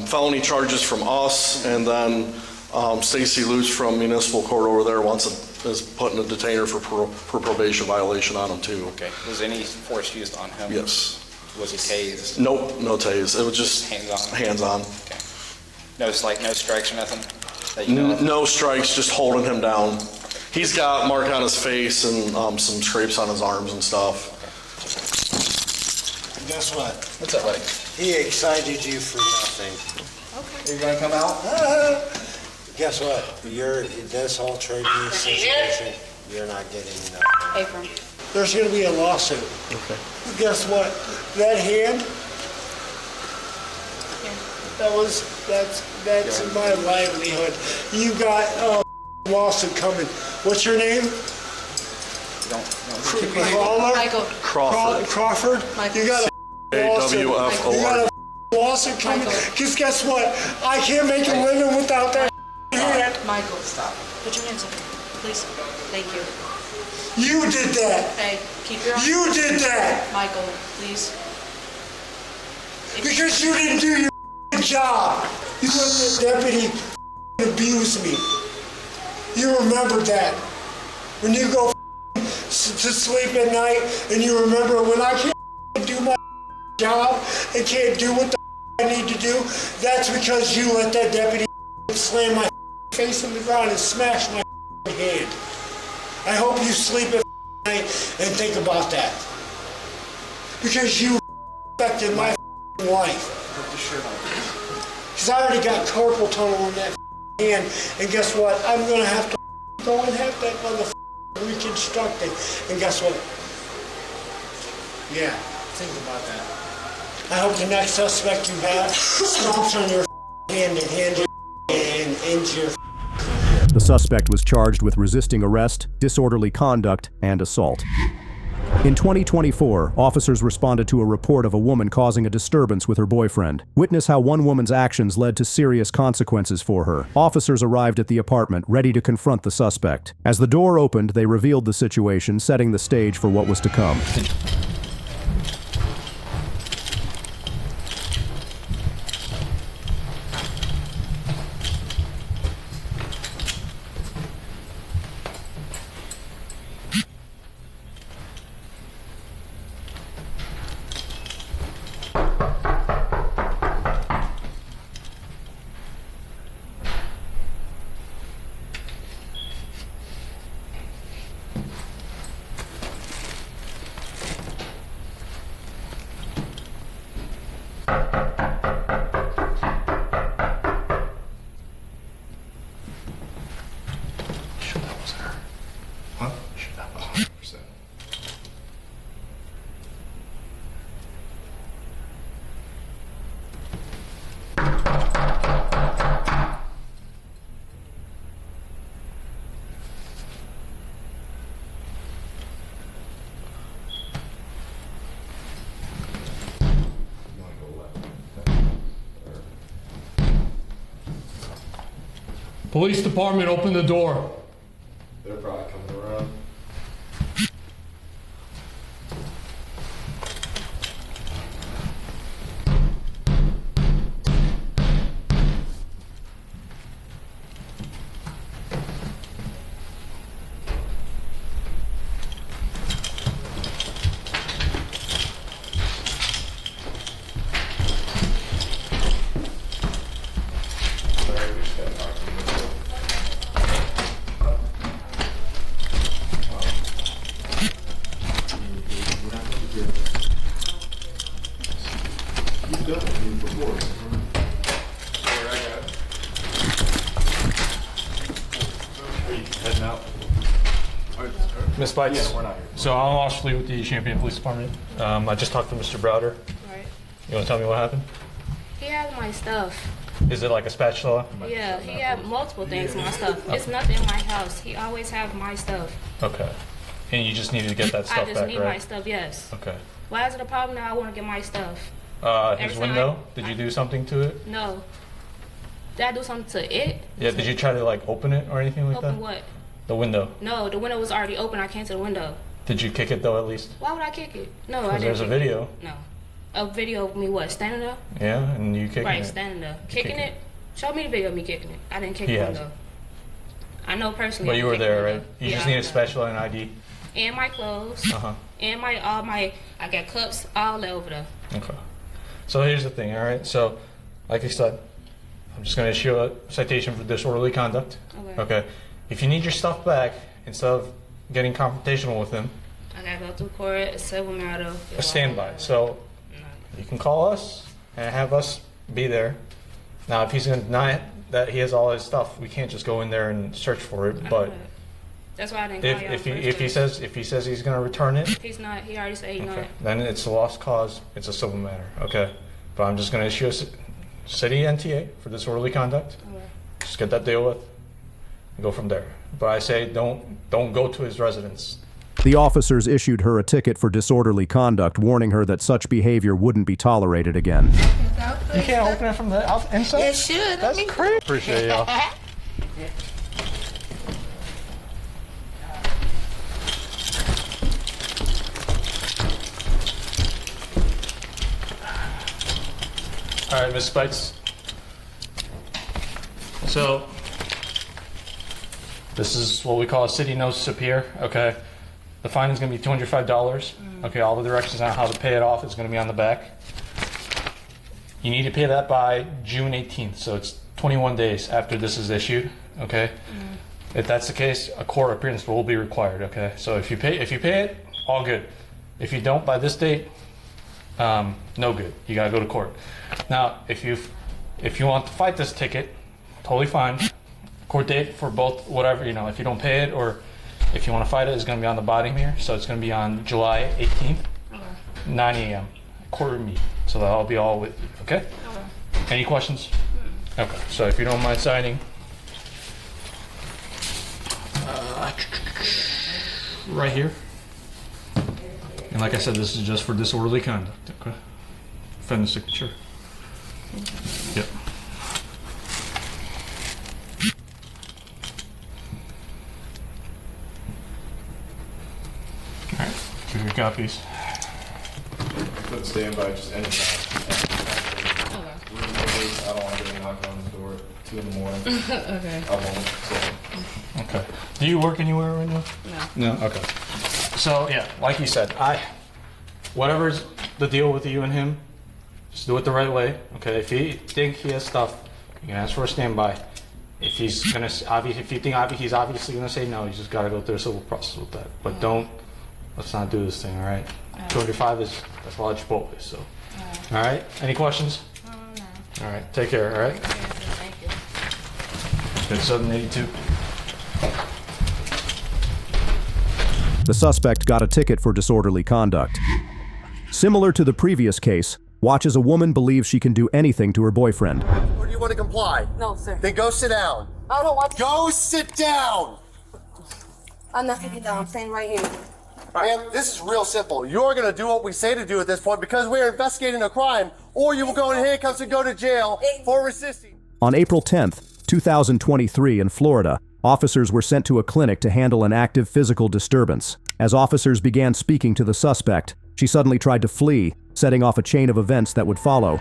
felony charges from us, and then Stacy Lutz from municipal court over there is putting a detainer for probation violation on him too. Okay. Was any force used on him? Yes. Was he tased? Nope, no tase. It was just hands on. Okay. No strikes or nothing? That you know of? No strikes, just holding him down. He's got mark on his face and some scrapes on his arms and stuff. Guess what? What's up, buddy? He excited you for nothing. Okay. Are you gonna come out? Guess what? This whole trade union situation, you're not getting nothing. Hey, friend. There's gonna be a lawsuit. Okay. Guess what? That hand, that's my livelihood. You got a lawsuit coming. What's your name? Michael. Crawford. You got a lawsuit. You got a lawsuit coming. Because guess what? I can't make a living without that hand. Michael, stop. Put your hands up, please. Thank you. You did that. Hey, keep your. You did that. Michael, please. Because you didn't do your job. You let the deputy abuse me. You remember that. When you go to sleep at night and you remember when I can't do my job and can't do what the I need to do, that's because you let that deputy slam my face in the ground and smash my hand. I hope you sleep at night and think about that. Because you affected my life. Put the shirt on. Because I already got carpal tunnel in that hand, and guess what? I'm gonna have to go and have that motherfucker reconstructed. And guess what? Yeah, think about that. I hope the next suspect you have stomps on your hand and hands you and ends your. The suspect was charged with resisting arrest, disorderly conduct, and assault. In 2024, officers responded to a report of a woman causing a disturbance with her boyfriend. Witness how one woman's actions led to serious consequences for her. Officers arrived at the apartment, ready to confront the suspect. As the door opened, they revealed the situation, setting the stage for what was to come. Police department, open the door. They're probably coming around. Miss Bites. Yeah, we're not here. So I'm Ashley with the Champaign Police Department. I just talked to Mr. Browder. Right. You want to tell me what happened? He has my stuff. Is it like a spatula? Yeah, he had multiple things, my stuff. It's nothing in my house. He always have my stuff. Okay. And you just needed to get that stuff I just back, need right? my stuff, yes. Okay. Why is it a problem now? I want to get my stuff. His Every time window? Did you do something to it? No. Did I do something to it? Yeah, did you try to like open it or anything like that? Open what? The window. No, the window was already open. I came to the window. Did you kick it though at least? Why would I kick it? No, I Because didn't. there's a kick it. video. No. A video of me what? Standing there? Yeah, and you kicking Right, it. standing there. Kicking it? Show me the video of me kicking it. I didn't kick He the has. window. I know personally. But I you were kicked there, the right? window. You Yeah, just I need a was special and ID. And my clothes. Uh-huh. And all my I got cups all over there. Okay. So here's the thing, all right? So, like I said, I'm just going to issue a citation for disorderly conduct. Okay. If you need your stuff back, instead of getting confrontational with him, I gotta go through court, a civil matter. a standby. So you can call us and have us be there. Now, if he's going to deny that he has all his stuff, we can't just go in there and search for it. But That's why I didn't call y'all if he says he's going to return it, He's not. He already said he's not. then it's a lost cause. It's a civil matter. Okay. But I'm just going to issue a city NTA for disorderly conduct. Just get that deal with and go from there. But I say don't go to his residence. The officers issued her a ticket for disorderly conduct, warning her that such behavior wouldn't be tolerated again. You can't open it from the inside? It should. That's crazy. Appreciate y'all. All right, Miss Spites. So, this is what we call a city notice of appear, okay? The fine is going to be $205. Okay, all the directions on how to pay it off is going to be on the back. You need to pay that by June 18th, so it's 21 days after this is issued, okay? If that's the case, a court appearance will be required, okay? So if you pay it, all good. If you don't by this date, no good. You gotta go to court. Now, if you want to fight this ticket, totally fine. Court date for both, whatever, you know, if you don't pay it or if you want to fight it, it's going to be on the bottom here. So it's going to be on July 18th, 9 a.m. courtroom meeting. So that'll be all with you, okay? Any questions? Okay, so if you don't mind signing. Right here. And like I said, this is just for disorderly conduct, okay? Defend the signature. Yep. All right, give your copies. Put standby just anytime. I don't want to get knocked on the door at 2 in the morning. Okay. I won't. So. Okay. Do you work anywhere right now? No. No. Okay. So yeah, like you said, whatever's the deal with you and him, just do it the right way. Okay. If you think he has stuff, you can ask for a standby. If he's gonna, if you think he's obviously gonna say no, you just gotta go through a civil process with that. But let's not do this thing. All right. 205 that's a lot of Chipotle. So. All right. Any questions? No. All right. Take care. All right. Thank you. Good 782. The suspect got a ticket for disorderly conduct. Similar to the previous case, watch as a woman believes she can do anything to her boyfriend. Or do you want to comply? No, sir. Then go sit down. I don't want to. Go sit down! I'm not sitting down. I'm staying right here. Ma'am, this is real simple. You're going to do what we say to do at this point because we're investigating a crime, or you will go in handcuffs and go to jail for resisting. On April 10th, 2023 in Florida, officers were sent to a clinic to handle an active physical disturbance. As officers began speaking to the suspect, she suddenly tried to flee, setting off a chain of events that would follow.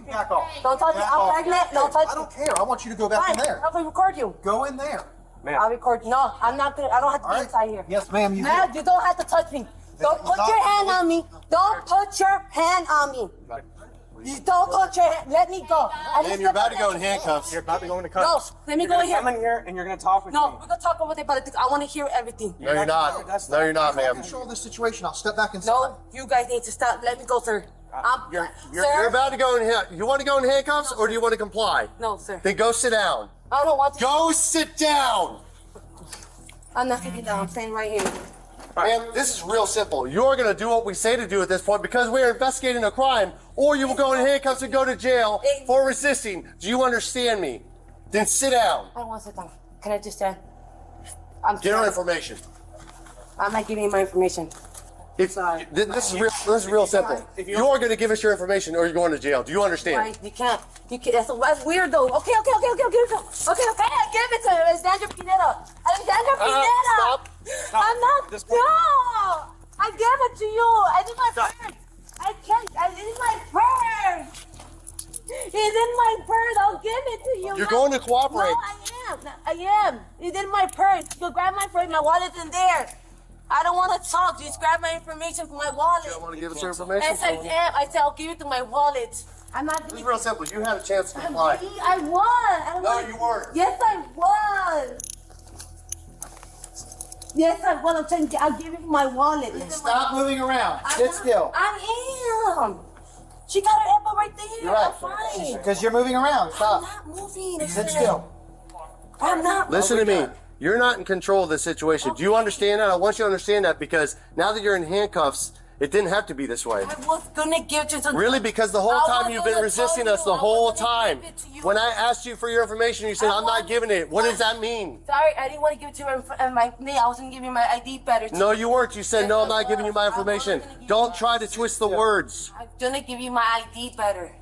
Back off. Don't touch me. I'm pregnant. Don't touch me. I don't care. I want you to go back in there. I'll record you. Go in there. Ma'am. I'll record you. No, I'm not gonna. I don't have to be inside here. Yes, ma'am. You Ma'am, you don't have to touch me. Don't put your hand on me. Don't put your hand on me. You don't put your hand. Let me go. Ma'am, you're about to go in handcuffs. You're about to go into cuffs. No, let me go in here. Come in here and you're going to talk with me. No, we're gonna talk over there, but I want to hear everything. No, you're not. No, you're not, ma'am. Control the situation. I'll step back inside. No, you guys need to stop. Let me go, sir. You're about to go in here. You want to go in handcuffs or do you want to comply? No, sir. Then go sit down. I don't want to. Go sit down. I'm not sitting down. I'm staying right here. Man, this is real simple. You're going to do what we say to do at this point because we're investigating a crime, or you will go in handcuffs and go to jail for resisting. Do you understand me? Then sit down. I don't want to sit down. Can I just stand? Get our information. I'm not giving you my information. This is real simple. You're going to give us your information, or you're going to jail. Do you understand? Right, you can't. That's weird, though. Okay, give it to him. Okay, give it to him. Alexandra Pineda. Alexandra Pineda. Stop. I'm not. No. I gave it to you. I did my purse. I can't. I did my purse. It's in my purse. I'll give it to you. You're going to cooperate. No, I am. It's in my purse. Go grab my purse. My wallet's in there. I don't want to talk. Just grab my information from my wallet. You don't want to give us your information? Yes, I am. I said I'll give it to my wallet. I'm not. This is real simple. You had a chance to comply. I won. No, you weren't. Yes, I won. Yes, I won. I'll give you my wallet. Stop moving around. Sit still. I am. She got her elbow right there. You're right. I'm fine. Because you're moving around. Stop. I'm not moving. Sit still. I'm not. Listen to me. You're not in control of the situation. Do you understand that? I want you to understand that because now that you're in handcuffs, it didn't have to be this way. I was gonna give you some. Really? Because the whole time you've been resisting us the whole time. When I asked you for your information, you said, I'm not giving it. What does that mean? Sorry, I didn't want to give it to you in my name. I was gonna give you my ID better. No, you weren't. You said, no, I'm not giving you my information. Don't try to twist the words. I'm gonna give you my ID better.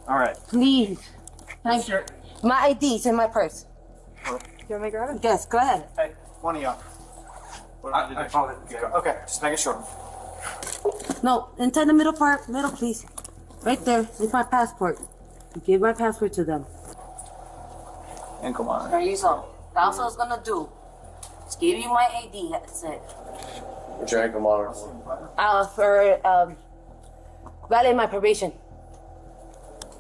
All right. Please. Thank you. My ID's in my purse. You want me to grab it? Yes, go ahead. Hey, one of y'all. I found it. Okay, just making sure. No, inside the middle part, please. Right there, it's my passport. Give my passport to them. And come on. There you go. That's what I was gonna do. Just give you my ID, that's it. What's your ankle monitor? For, valid my probation.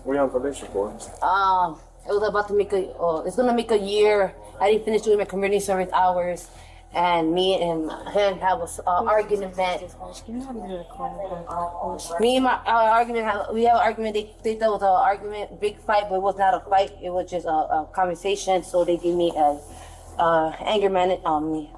What are you on probation for? It was about to make it's gonna make a year. I didn't finish doing my community service hours, and me and him have an argument. Me and my argument, we have an argument. They thought it was an argument, big fight, but it was not a fight. It was just a conversation. So they gave me a anger management on me.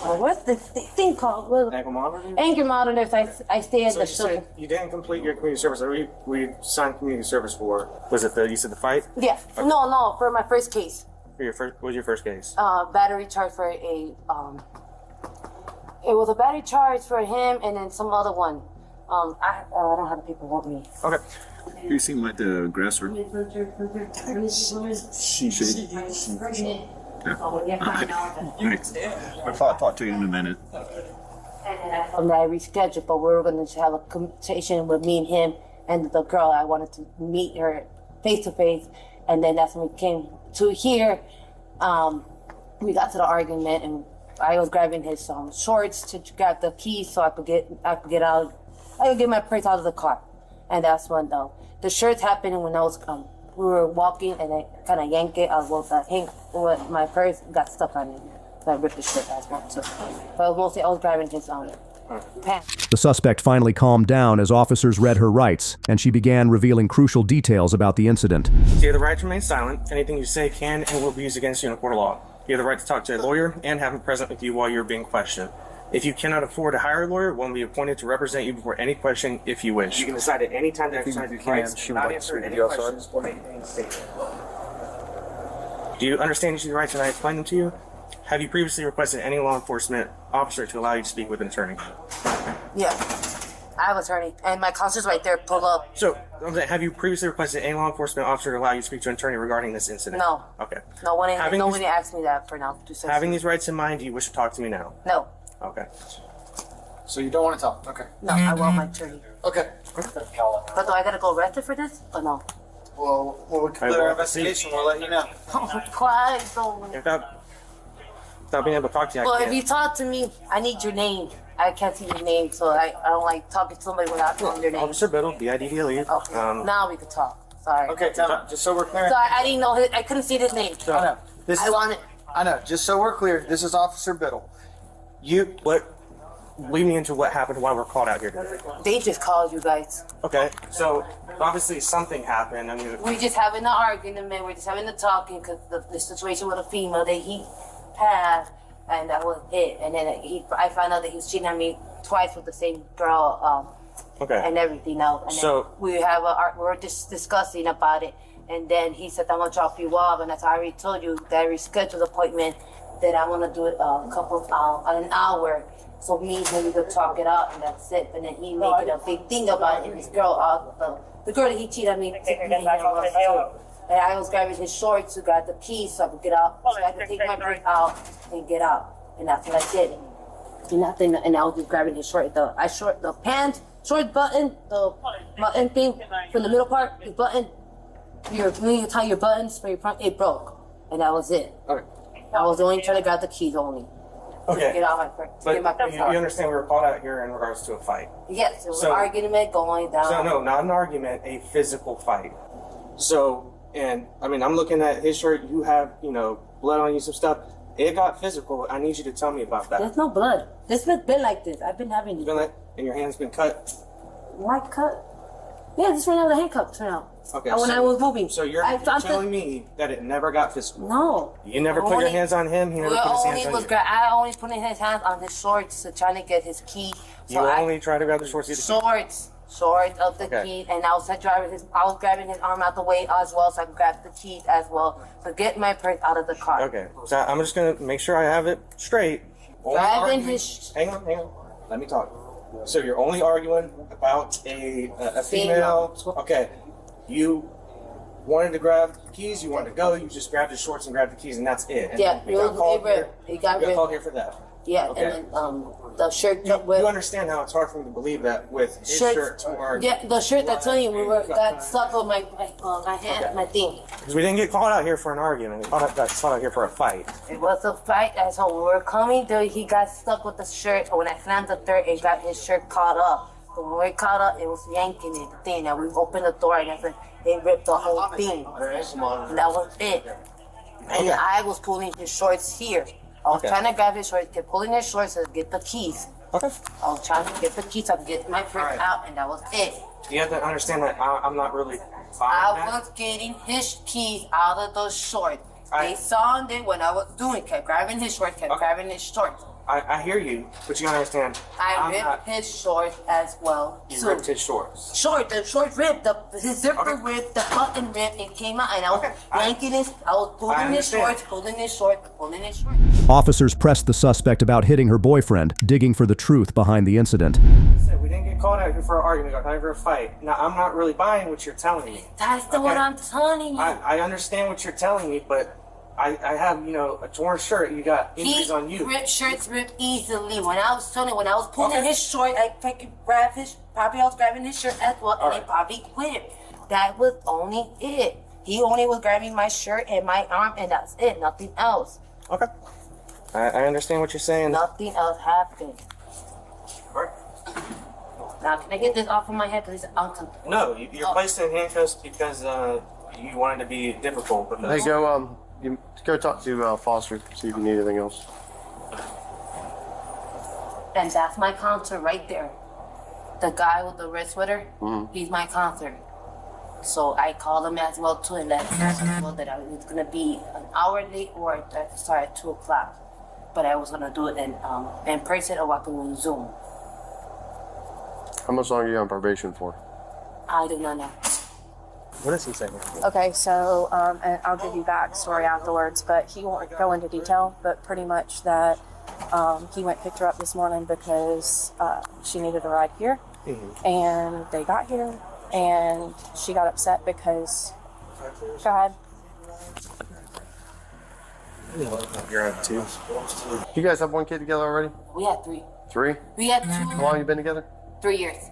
What's the thing called? Ankle monitor? Anger monitor. So I stay at So the you said you didn't complete your community service. We signed community service for. Was it you said the fight? Yeah. Okay. No, for my first case. For your first, what was your first case? Battery charge for a it was a battery charge for him and then some other one. I don't have the paperwork with me. Okay. You seem like the aggressor. I'll talk to you in a minute. And then I rescheduled, but we were going to have a conversation with me and him and the girl. I wanted to meet her face to face, and then that's when we came to here. We got to the argument, and I was grabbing his shorts to grab the keys so I could get out. I could get my purse out of the car, and that's when the shirts happened when I was we were walking, and I kind of yanked it. I was my purse got stuck on me. So I ripped the shirt as well too. But mostly I was grabbing his pants. The suspect finally calmed down as officers read her rights, and she began revealing crucial details about the incident. You have the right to remain silent. Anything you say can and will be used against you in a court of law. You have the right to talk to a lawyer and have him present with you while you're being questioned. If you cannot afford to hire a lawyer, one will be appointed to represent you before any question if you wish. You can decide at any time to exercise your rights, not answer any questions or make any statement. Do you understand your rights and I explained them to you? Have you previously requested any law enforcement officer to allow you to speak with an attorney? Yeah, I have an attorney, and my counselor's right there. Pull up. So, have you previously requested any law enforcement officer to allow you to speak to an attorney regarding this incident? No. Okay. Nobody asked me that for now. Having these rights in mind, do you wish to talk to me now? No. Okay. So you don't want to talk? Okay. No, I want my attorney. Okay. But do I gotta go arrested for this or no? Well, we complete our investigation. We'll let you know. Quiet, don't. Without being able to talk to you, Well, if you talk to me, I need your name. I can't see your name, so I don't like talking to somebody without knowing their name. Officer Biddle, BIDDLE. Okay. Now we can talk. Sorry. Okay, time out. Just so we're clear. Sorry, I didn't know. I couldn't see his name. I know. I want it. I know. Just so we're clear, this is Officer Biddle. Lead me into what happened while we're called out here today. They just called you guys. Okay, so obviously something happened. I mean, We just having the argument. We're just having the talking because the situation with a female that he had, and that was it. And then I found out that he was cheating on me twice with the same girl, Okay. and everything else. And So- then we were just discussing about it, and then he said, "I'm gonna drop you off," and as I already told you, that rescheduled appointment that I want to do it an hour. So me and him could talk it out, and that's it. And then he made it a big thing about it. And this girl, the girl that he cheated on me, took me in too. And I was grabbing his shorts to grab the keys so I could get out, so I could take my break out and get out. And that's what I did. Nothing, and I was just grabbing his short, the pants, short button, the button thing from the middle part, the button. When you tie your buttons for your front, it broke, and that was it. Okay. I was only trying to grab the keys only. Okay. To get out my purse. But Get my purse you out. understand we were called out here in regards to a fight. Yes, it was So- an argument going down. So no, not an argument, a physical fight. So, and I mean, I'm looking at his shirt. You have, blood on you, some stuff. It got physical. I need you to tell me about that. There's no blood. This has been like this. I've been having You feel like, and your hand's been cut. my cut. Yeah, this right now the handcuffs right now. Okay. And when so, I was moving. So you're I'm telling me that it never got physical? No. You never put your Only- hands on him. He never put his hands on you. I only put his hands on his shorts to trying to get his key. You only try to grab the shorts. Shorts of the Okay. key, and I was grabbing his arm out the way as well, so I could grab the keys as well to get my purse out of the car. Okay. So I'm just gonna make sure I have it straight. Only Grabbing arguing- his. Hang on. Let me talk. So you're only arguing about a female. Okay. You wanted to grab the keys. You wanted to go. You just grabbed his shorts and grabbed the keys, and that's it. And Yeah, you got called here. He got You got ripped. called here for that. Yeah, Okay. and then the shirt You with understand how it's hard for me to believe that with his shirt torn. Yeah, the shirt that tell you got stuck on my hand, my thing. Because we didn't get called out here for an argument. We got called out here for a fight. It was a fight, and so when we were coming there, he got stuck with the shirt. And when I slammed the door, it got his shirt caught up. But when we caught up, it was yanking it, the thing. And we opened the door, and it ripped the whole thing. And that was it. And I was pulling his shorts here. I was trying to grab his shorts, kept pulling his shorts to get the keys. Okay. I was trying to get the keys so I could get my purse out, and that was it. You have to understand that I'm not really I was getting his keys out of those shorts. They saw it when I was doing, kept grabbing his shorts, kept grabbing his shorts. I hear you, but you gotta understand. I ripped his shorts as well. You ripped his shorts. The short ripped, his zipper ripped, the button ripped, it came out, and I was yanking his, I was pulling his shorts, pulling his shorts, pulling his shorts. Officers pressed the suspect about hitting her boyfriend, digging for the truth behind the incident. We didn't get called out here for an argument, we got called out here for a fight. Now, I'm not really buying what you're telling me. That's what I'm telling you. I understand what you're telling me, but I have, a torn shirt, you got injuries on you. Shirts rip easily. When I was pulling his short, I could grab I was grabbing his shirt as well, and it probably quit him. That was only it. He only was grabbing my shirt and my arm, and that's it. Nothing else. Okay. I understand what you're saying. Nothing else happened. Now, can I get this off of my head? Because it's uncomfortable. No, you're placed in handcuffs because you wanted to be difficult. But Hey, you go talk to Foster, see if you need anything else. And that's my concert right there. The guy with the red sweater, he's my concert. So I called him as well too, and let him know that I was gonna be an hour late or start at 2:00. But I was gonna do it in person or I could do Zoom. How much longer are you on probation for? I do not know. What is he saying? Okay, so and I'll give you backstory afterwards, but he won't go into detail, but pretty much that he went picked her up this morning because she needed a ride here, and they got here, and she got upset because, go ahead. You're on 2. You guys have one kid together already? We had 3. 3? We had 2. How long you been together? 3 years.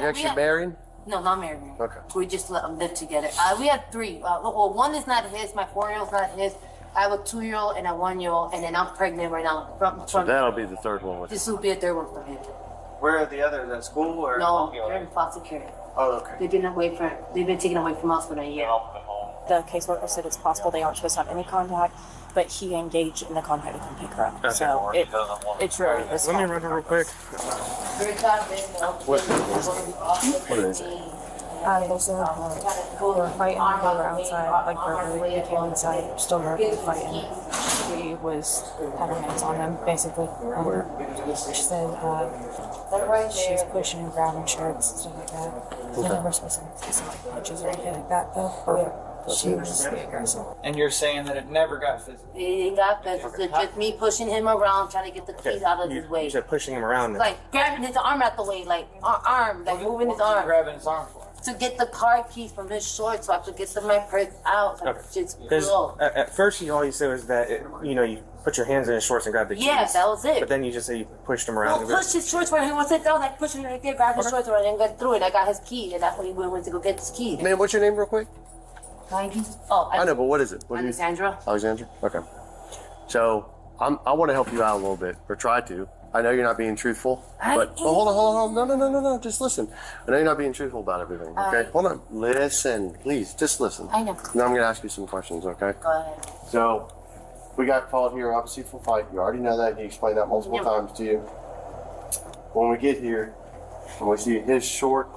You actually married? No, not married. Okay. We just let them live together. We had 3. Well, one is not his. My 4-year-old's not his. I have a 2-year-old and a 1-year-old, and then I'm pregnant right now. So that'll be the third one with you. This will be a 3rd one for him. Where are the others at school or? No, they're in foster care. Oh, okay. They've been taken away from us for a year. The caseworker said it's possible they aren't supposed to have any contact, but he engaged in the contact to come pick her up. Okay. So it's really this. Let me run her real quick. What is it? There's a fight on the outside, like verbally, he came inside, still verbally fighting. she was had her hands on him, basically. She said she's pushing and grabbing shirts and stuff like that. They never specific punches or anything like that, though. But she was just aggressive. And you're saying that it never got physical? It got physical. Just me pushing him around, trying to get the keys out of his way. You said pushing him around. Like grabbing his arm out the way, like arm, like moving his arm. Grabbing his arm for? To get the car keys from his shorts so I could get some of my purse out. So just Because go. at first all you said was that, you put your hands in his shorts and grabbed the keys. Yeah, that was it. But then you just say you pushed him around. Well, pushed his shorts where he was sitting down, like pushing him right there, grabbed his shorts around and got through it. I got his key, and that's when he went to go get his key. Man, what's your name real quick? I know, but what is it? What do you- Alexandra. Alexandra? Okay. So I want to help you out a little bit, or try to. I know you're not being truthful, but hold on. No. Just listen. I know you're not being truthful about everything, okay? Hold on. Listen. Please, just listen. I know. Now I'm going to ask you some questions, okay? Go ahead. So we got called here, obviously, for a fight. You already know that. He explained that multiple times to you. When we get here, and we see his shirt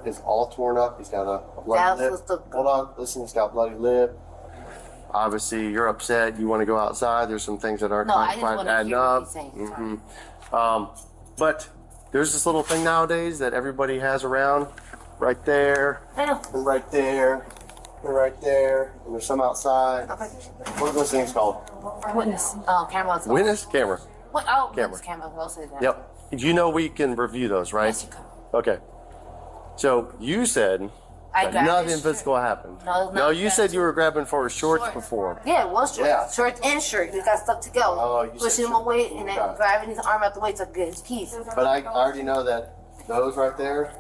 is all torn up. He's got a bloody lip. Hold on. Listen, he's got a bloody lip. Obviously, you're upset. You want to go outside. There's some things that aren't quite adding up. But there's this little thing nowadays that everybody has around, right there, and right there, and right there, and there's some outside. What are those things called? Witness. Camera. Witness? Camera. What? Oh, witness camera. We'll say that. Yep. You know we can review those, right? Yes, you can. Okay. So you said that nothing physical happened. No, you said you were grabbing for his shorts before. Yeah, it was shorts. Yeah. Shorts and shirt. We got stuff to go. Oh, you pushing him away and then grabbing his arm out the way to get his keys. But I already know that those right there,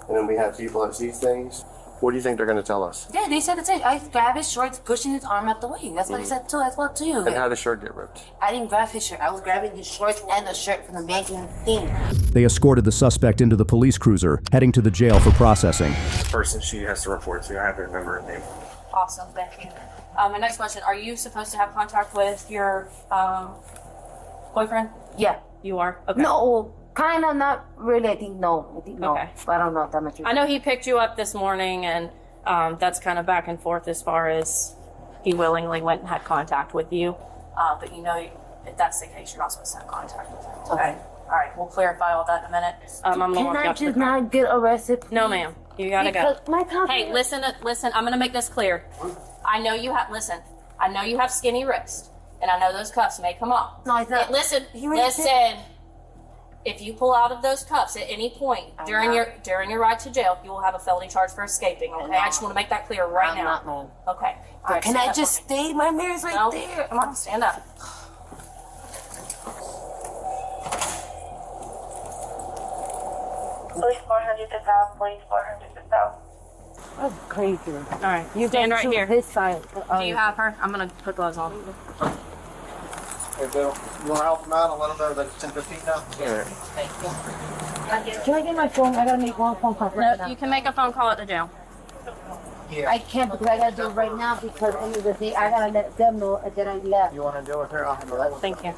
and then we have people that see things. What do you think they're going to tell us? Yeah, they said the same. I grabbed his shorts, pushing his arm out the way. That's what he said too, as well to you. And how did the shirt get ripped? I didn't grab his shirt. I was grabbing his shorts and the shirt from the banking thing. They escorted the suspect into the police cruiser, heading to the jail for processing. The person she has to report to, I have to remember her name. Awesome, thank you. My next question, are you supposed to have contact with your boyfriend? Yeah. You are? Okay. No, kind of, not really. I think no. Okay. But I don't know if that much. I know he picked you up this morning, and that's kind of back and forth as far as he willingly went and had contact with you. But you know, if that's the case, you're not supposed to have contact with him. Okay. All right, we'll clarify all that in a minute. I'm gonna Can I just not get arrested, please? No, ma'am. You gotta Because go. Hey, listen. I'm gonna make this clear. I know you have. Listen. I know you have skinny wrists, and I know those cuffs may come off. No, it's not. Listen. already Listen. If you pull out of those cuffs at any point during your ride to jail, you will have a felony charge for escaping. Okay, I just want to make that clear right now. Not, ma'am. Okay. But can I just stay? My mirror's right there. Come on, stand up. Police 400 to south, police 400 to south. That's crazy. All right, you stand right here. His side. Do you have her? I'm gonna put gloves on. Hey, Bill, you want to help him out and let him know that it's 10:15 now? Can I get my phone? I gotta make one phone call right now. You can make a phone call at the jail. I can't because I gotta do it right now because end of the day I gotta let them know that I left. You want to deal with her? I'll handle that. Thank you.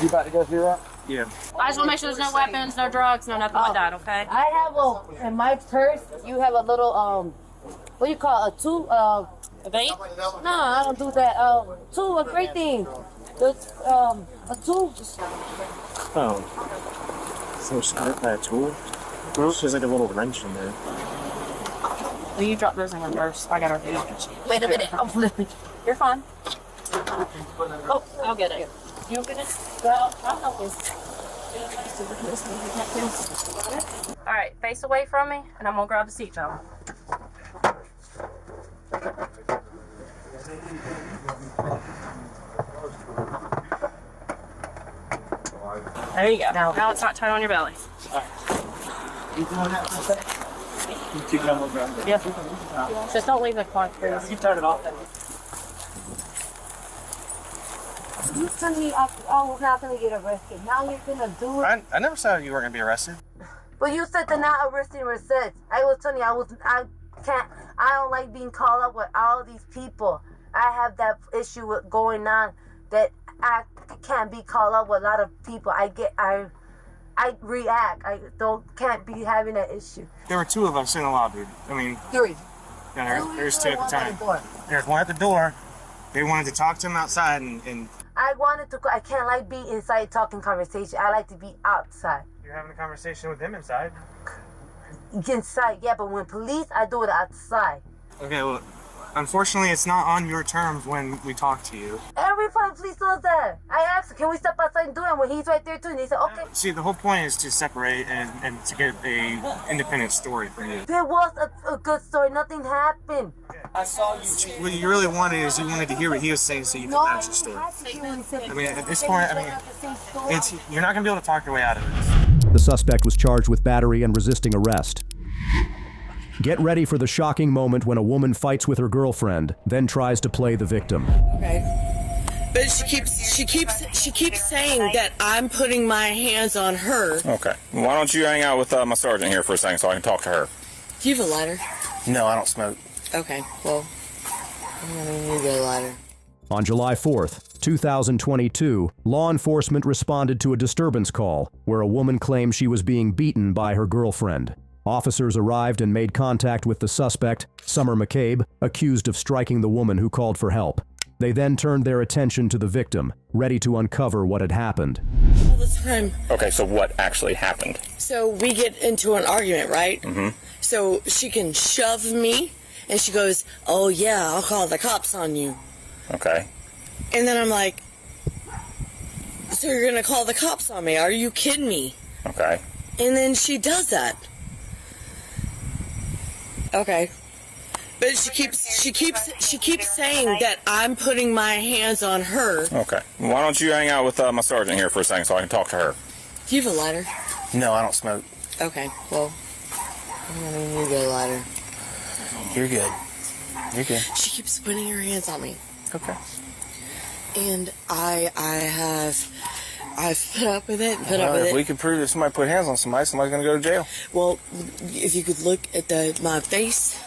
You about to go through that? Yeah. I just want to make sure there's no weapons, no drugs, no nothing like that. Okay. I have in my purse. You have a little what do you call it? A tool? A vape? No, I don't do that. Tool, a great thing. A tool. Oh. So she got that tool? There's like a little wrench in there. Will you drop those in your purse? I got her. Wait a minute. I'm flipping. You're fine. Oh, I'll get it. You'll get it? Well, I'll help you. All right, face away from me, and I'm gonna grab the seatbelt. There you go. Now it's not tight on your belly. You doing that for a second? You keep it on the ground. Yes. Just don't leave the car, please. You turn it off. You told me I was not gonna get arrested. Now you're gonna do it. I never said you weren't going to be arrested. But you said the not arresting resist. I was telling you I don't like being called up with all these people. I have that issue with going on that I can't be called up with a lot of people. I react. I can't be having that issue. There were two of us in the lobby. I mean... Three. No, there's two at the time. There's one at the door. They wanted to talk to him outside, and I wanted to. I can't like be inside talking conversation. I like to be outside. you're having a conversation with him inside. Inside, yeah, but when police, I do it outside. Okay, well, unfortunately, it's not on your terms when we talk to you. Every fucking police does that. I asked him, can we step outside and do it? When he's right there too, and he said, okay. See, the whole point is to separate and to get a independent story from you. There was a good story. Nothing happened. I saw you. What you really wanted is you wanted to hear what he was saying so you could match the story. I mean, at this point, you're not going to be able to talk your way out of it. The suspect was charged with battery and resisting arrest. Get ready for the shocking moment when a woman fights with her girlfriend, then tries to play the victim. Okay. But she keeps saying that I'm putting my hands on her. Okay. Why don't you hang out with my sergeant here for a second so I can talk to her? Do you have a lighter? No, I don't smoke. Okay, well, you get a lighter. On July 4th, 2022, law enforcement responded to a disturbance call where a woman claimed she was being beaten by her girlfriend. Officers arrived and made contact with the suspect, Summer McCabe, accused of striking the woman who called for help. They then turned their attention to the victim, ready to uncover what had happened. All the time. Okay, so what actually happened? So we get into an argument, right? Mm-hmm. So she can shove me, and she goes, oh yeah, I'll call the cops on you. Okay. And then I'm like, so you're gonna call the cops on me? Are you kidding me? Okay. And then she does that. Okay. But she keeps saying that I'm putting my hands on her. Okay. Why don't you hang out with my sergeant here for a second so I can talk to her? Do you have a lighter? No, I don't smoke. Okay, well, you get a lighter. You're good. You're good. She keeps putting her hands on me. Okay. And I've put up with it. If we could prove that somebody put hands on somebody, somebody's gonna go to jail. Well, if you could look at my face.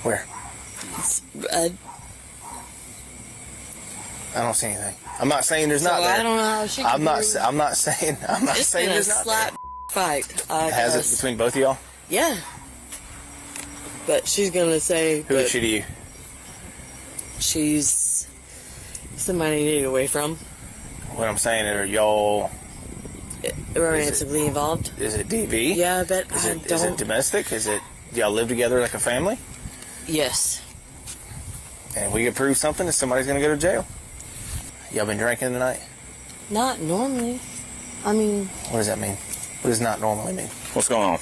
Where? It's red. I don't see anything. I'm not saying there's not there. I don't know how she. I'm not saying there's not slap there. fight. Has it between both of y'all? Yeah. But she's gonna say. Who is she to you? She's somebody you need away from. What I'm saying is, are y'all romantically involved? Is it DV? Yeah, but is it domestic? Is it do y'all live together like a family? Yes. And if we can prove something, then somebody's gonna go to jail. Y'all been drinking tonight? Not normally. I mean. What does that mean? What does not normally mean? What's going on?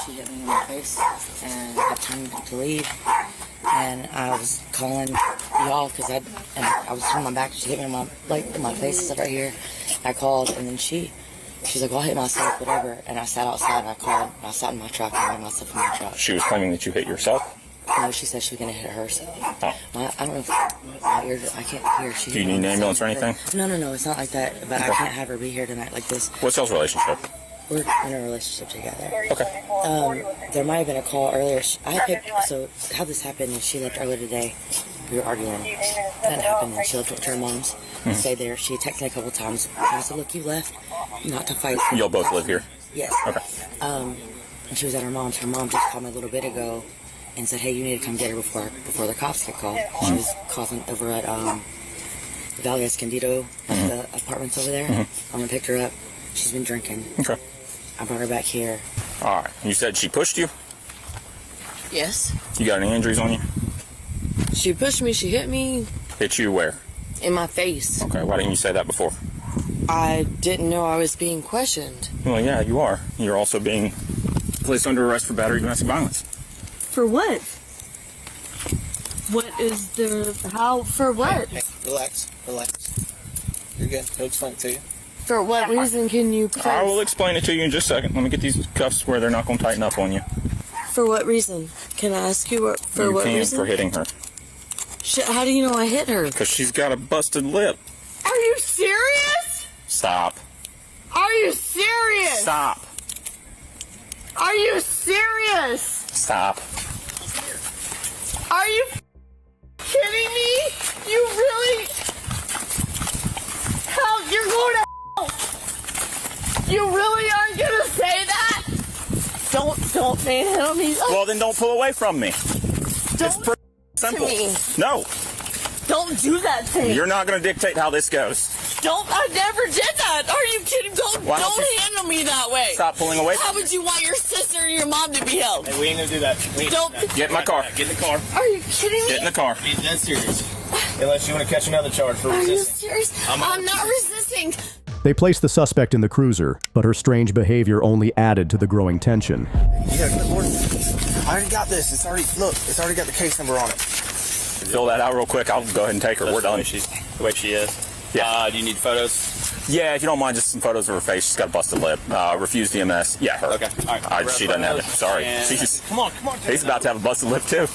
She hit me in my face and I told me to leave. And I was calling y'all because I was on my back. She hit me in my face and stuff right here. I called and then she's like, well, I'll hit myself, whatever. And I sat outside and I called. And I sat in my truck and I hit myself in my truck. She was claiming that you hit yourself? No, she said she was going to hit herself. Oh. I don't know if my ears, I can't hear. Do you need an ambulance or anything? No, it's not like that. But I can't have her be here tonight like this. What's y'all's relationship? We're in a relationship together. Okay. There might have been a call earlier. So how this happened is she left earlier today. We were arguing. That happened and she left to her mom's. Stayed there. She texted me a couple times. I said, look, you left not to fight. Y'all both live here? Yes. Okay. And she was at her mom's. Her mom just called me a little bit ago and said, hey, you need to come get her before the cops get called. She was causing over at Valley Escondido, the apartments over there. I went and picked her up. She's been drinking. Okay. I brought her back here. All right. You said she pushed you? Yes. You got any injuries on you? She pushed me. She hit me. Hit you where? In my face. Okay. Why didn't you say that before? I didn't know I was being questioned. Well, yeah, you are. You're also being placed under arrest for battery domestic violence. For what? What is the how? For what? Hey, relax. You're good. He'll explain it to you. For what reason can you place? I will explain it to you in just a second. Let me get these cuffs where they're not going to tighten up on you. For what reason? Can I ask you what reason? You can for hitting her. How do you know I hit her? Because she's got a busted lip. Are you serious? Stop. Are you serious? Stop. Are you serious? Stop. Are you kidding me? You really? Hell, you're going to hell. You really aren't going to say that? Don't manhandle me. Well, then don't pull away from me. Don't It's pretty simple. to me. No. Don't do that to me. You're not going to dictate how this goes. I never did that. Are you kidding? Don't handle me that way. Stop pulling away. How would you want your sister and your mom to be held? Hey, we ain't going to do that. Don't. Get in my car. Get in the car. Are you kidding me? Get in the car. Be dead serious. Unless you want to catch another charge for Are you resisting. serious? I'm not resisting. They placed the suspect in the cruiser, but her strange behavior only added to the growing tension. Yeah, good Lord. I already got this. It's already got the case number on it. Fill that out real quick. I'll go ahead and take her. We're done. The way she is. Yeah. Do you need photos? Yeah, if you don't mind, just some photos of her face. She's got a busted lip. Refused EMS. Yeah, her. Okay. All right. She doesn't have it. Sorry. Come on. He's about to have a busted lip, too.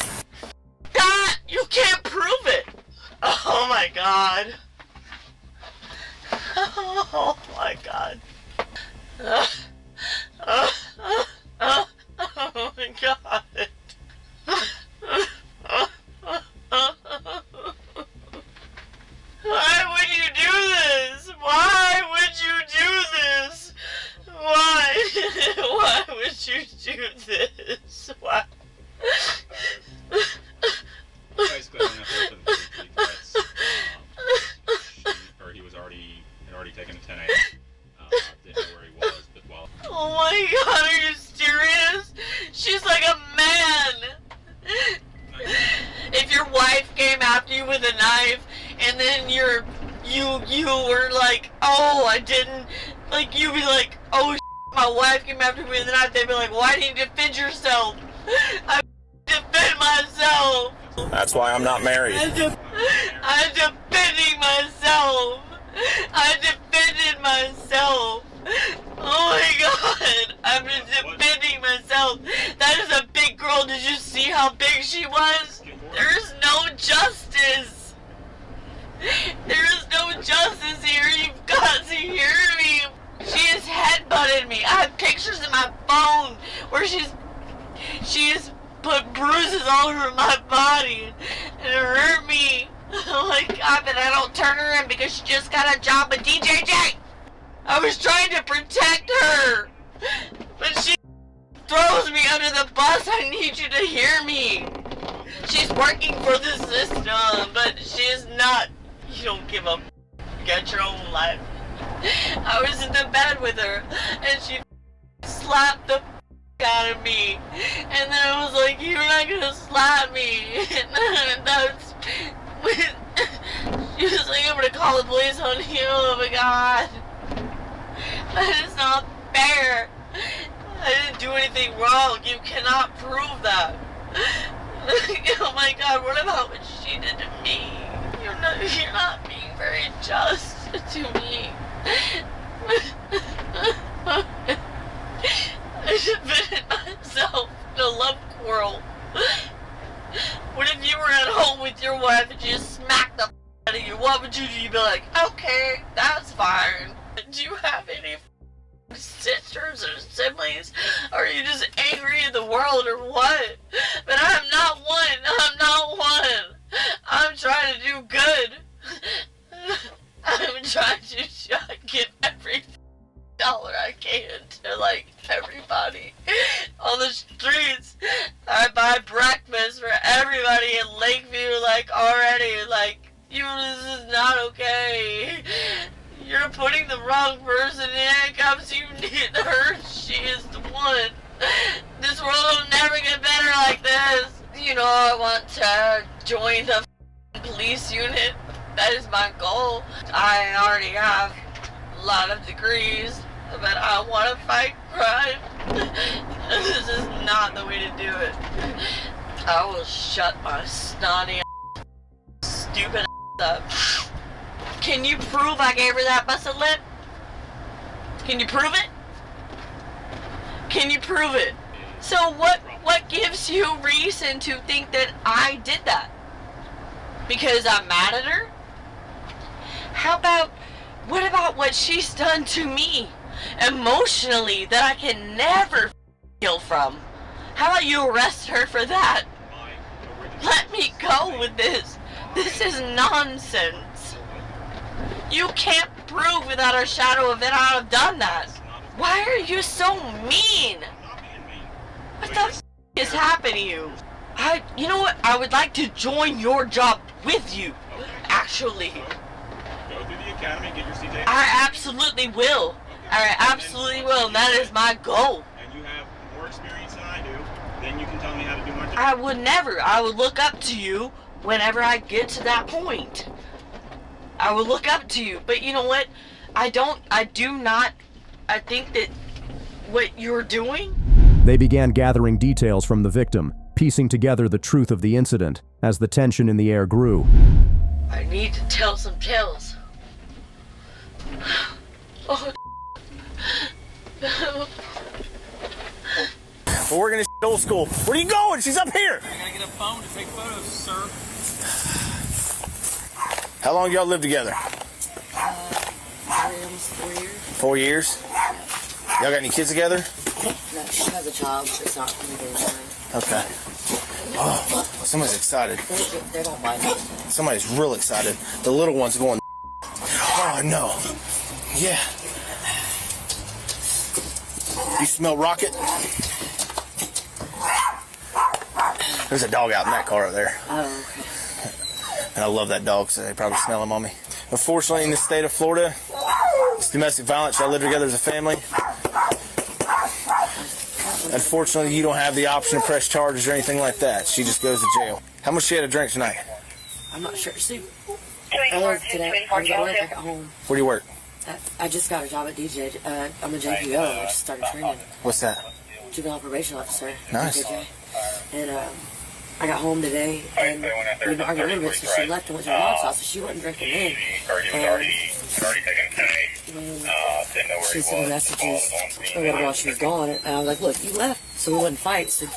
God, you can't prove it. Oh my God. Oh my God. Oh my God. Why would you do this? Why would you do this? Why? Why would you do this? Why? Basically, I don't have to open the police threats. He was had already taken a 10 a.m. Didn't know where he was, but while. Oh my God, are you serious? She's like a man. If your wife came after you with a knife, and then you were like, oh, I didn't, like, you'd be like, oh, my wife came after me with a knife, they'd be like, why didn't you defend yourself? I defend myself. That's why I'm not married. I'm defending myself. I defended myself. Oh my God, I'm just defending myself. That is a big girl. Did you see how big she was? There is no justice. There is no justice here. You've got to hear me. She has headbutted me. I have pictures in my phone where she has put bruises all over my body and it hurt me. Oh my God, but I don't turn her in because she just got a job with DJJ. I was trying to protect her, but she throws me under the bus. I need you to hear me. She's working for the system, but she is not. You don't give a f. You got your own life. I was in the bed with her, and she slapped the f out of me. And then I was like, you're not gonna slap me. And that's... She was like, I'm gonna call the police on you. Oh my God. That is not fair. I didn't do anything wrong. You cannot prove that. Oh my God, what about what she did to me? You're not being very just to me. I defended myself in a love quarrel. What if you were at home with your wife and she just smacked the out of you? What would you do? You'd be like, okay, that's fine. Do you have any sisters or siblings? Or are you just angry at the world or what? But I'm not one. I'm not one. I'm trying to do good. I'm trying to give every dollar I can to, like, everybody on the streets. I buy breakfast for everybody in Lakeview, like, already, like, this is not okay. You're putting the wrong person in handcuffs. You need her. She is the one. This world will never get better like this. You know, I want to join the police unit. That is my goal. I already have a lot of degrees, but I want to fight crime. This is not the way to do it. I will shut my snotty stupid up. Can you prove I gave her that busted lip? Can you prove it? Can you prove it? So what gives you reason to think that I did that? Because I'm mad at her? What about what she's done to me emotionally that I can never heal from? How about you arrest her for that? Let me go with this. This is nonsense. You can't prove without a shadow of it I have done that. Why are you so mean? the f is happening to you? You know what? I would like to join your job with you, actually. Go through the academy, get your CJ. I absolutely will. I absolutely will, and that is my goal. And you have more experience than I do, then you can tell me how to do my job. I would never. I would look up to you whenever I get to that point. I would look up to you. But you know what? I think that what you're doing. They began gathering details from the victim, piecing together the truth of the incident as the tension in the air grew. I need to tell some tales. Oh. We're working this old school. Where are you going? She's up here. I gotta get a phone to take photos, sir. How long y'all lived together? Almost 4 years. 4 years? Y'all got any kids together? No, she has a child, but it's not from the Okay. Oh, somebody's excited. They don't mind it. Somebody's real excited. The little one's going, oh no. Yeah. You smell rocket? There's a dog out in that car over there. Oh, okay. And I love that dog, so they probably smell him on me. Unfortunately, in the state of Florida, it's domestic violence. Y'all live together as a family. Unfortunately, you don't have the option to press charges or anything like that. She just goes to jail. How much she had to drink tonight? I'm not sure. See, I work today. I was at work. I got home. Where do you work? I just got a job at DJ. I'm a JPO. I just started training. What's that? Juvenile probation officer. Nice. DJJ. And I got home today, and we were arguing a little bit, so she left and went to her mom's house, so she wasn't drinking in. And she sent me messages while she was gone, and I was like, look, you left, so we wouldn't fight, so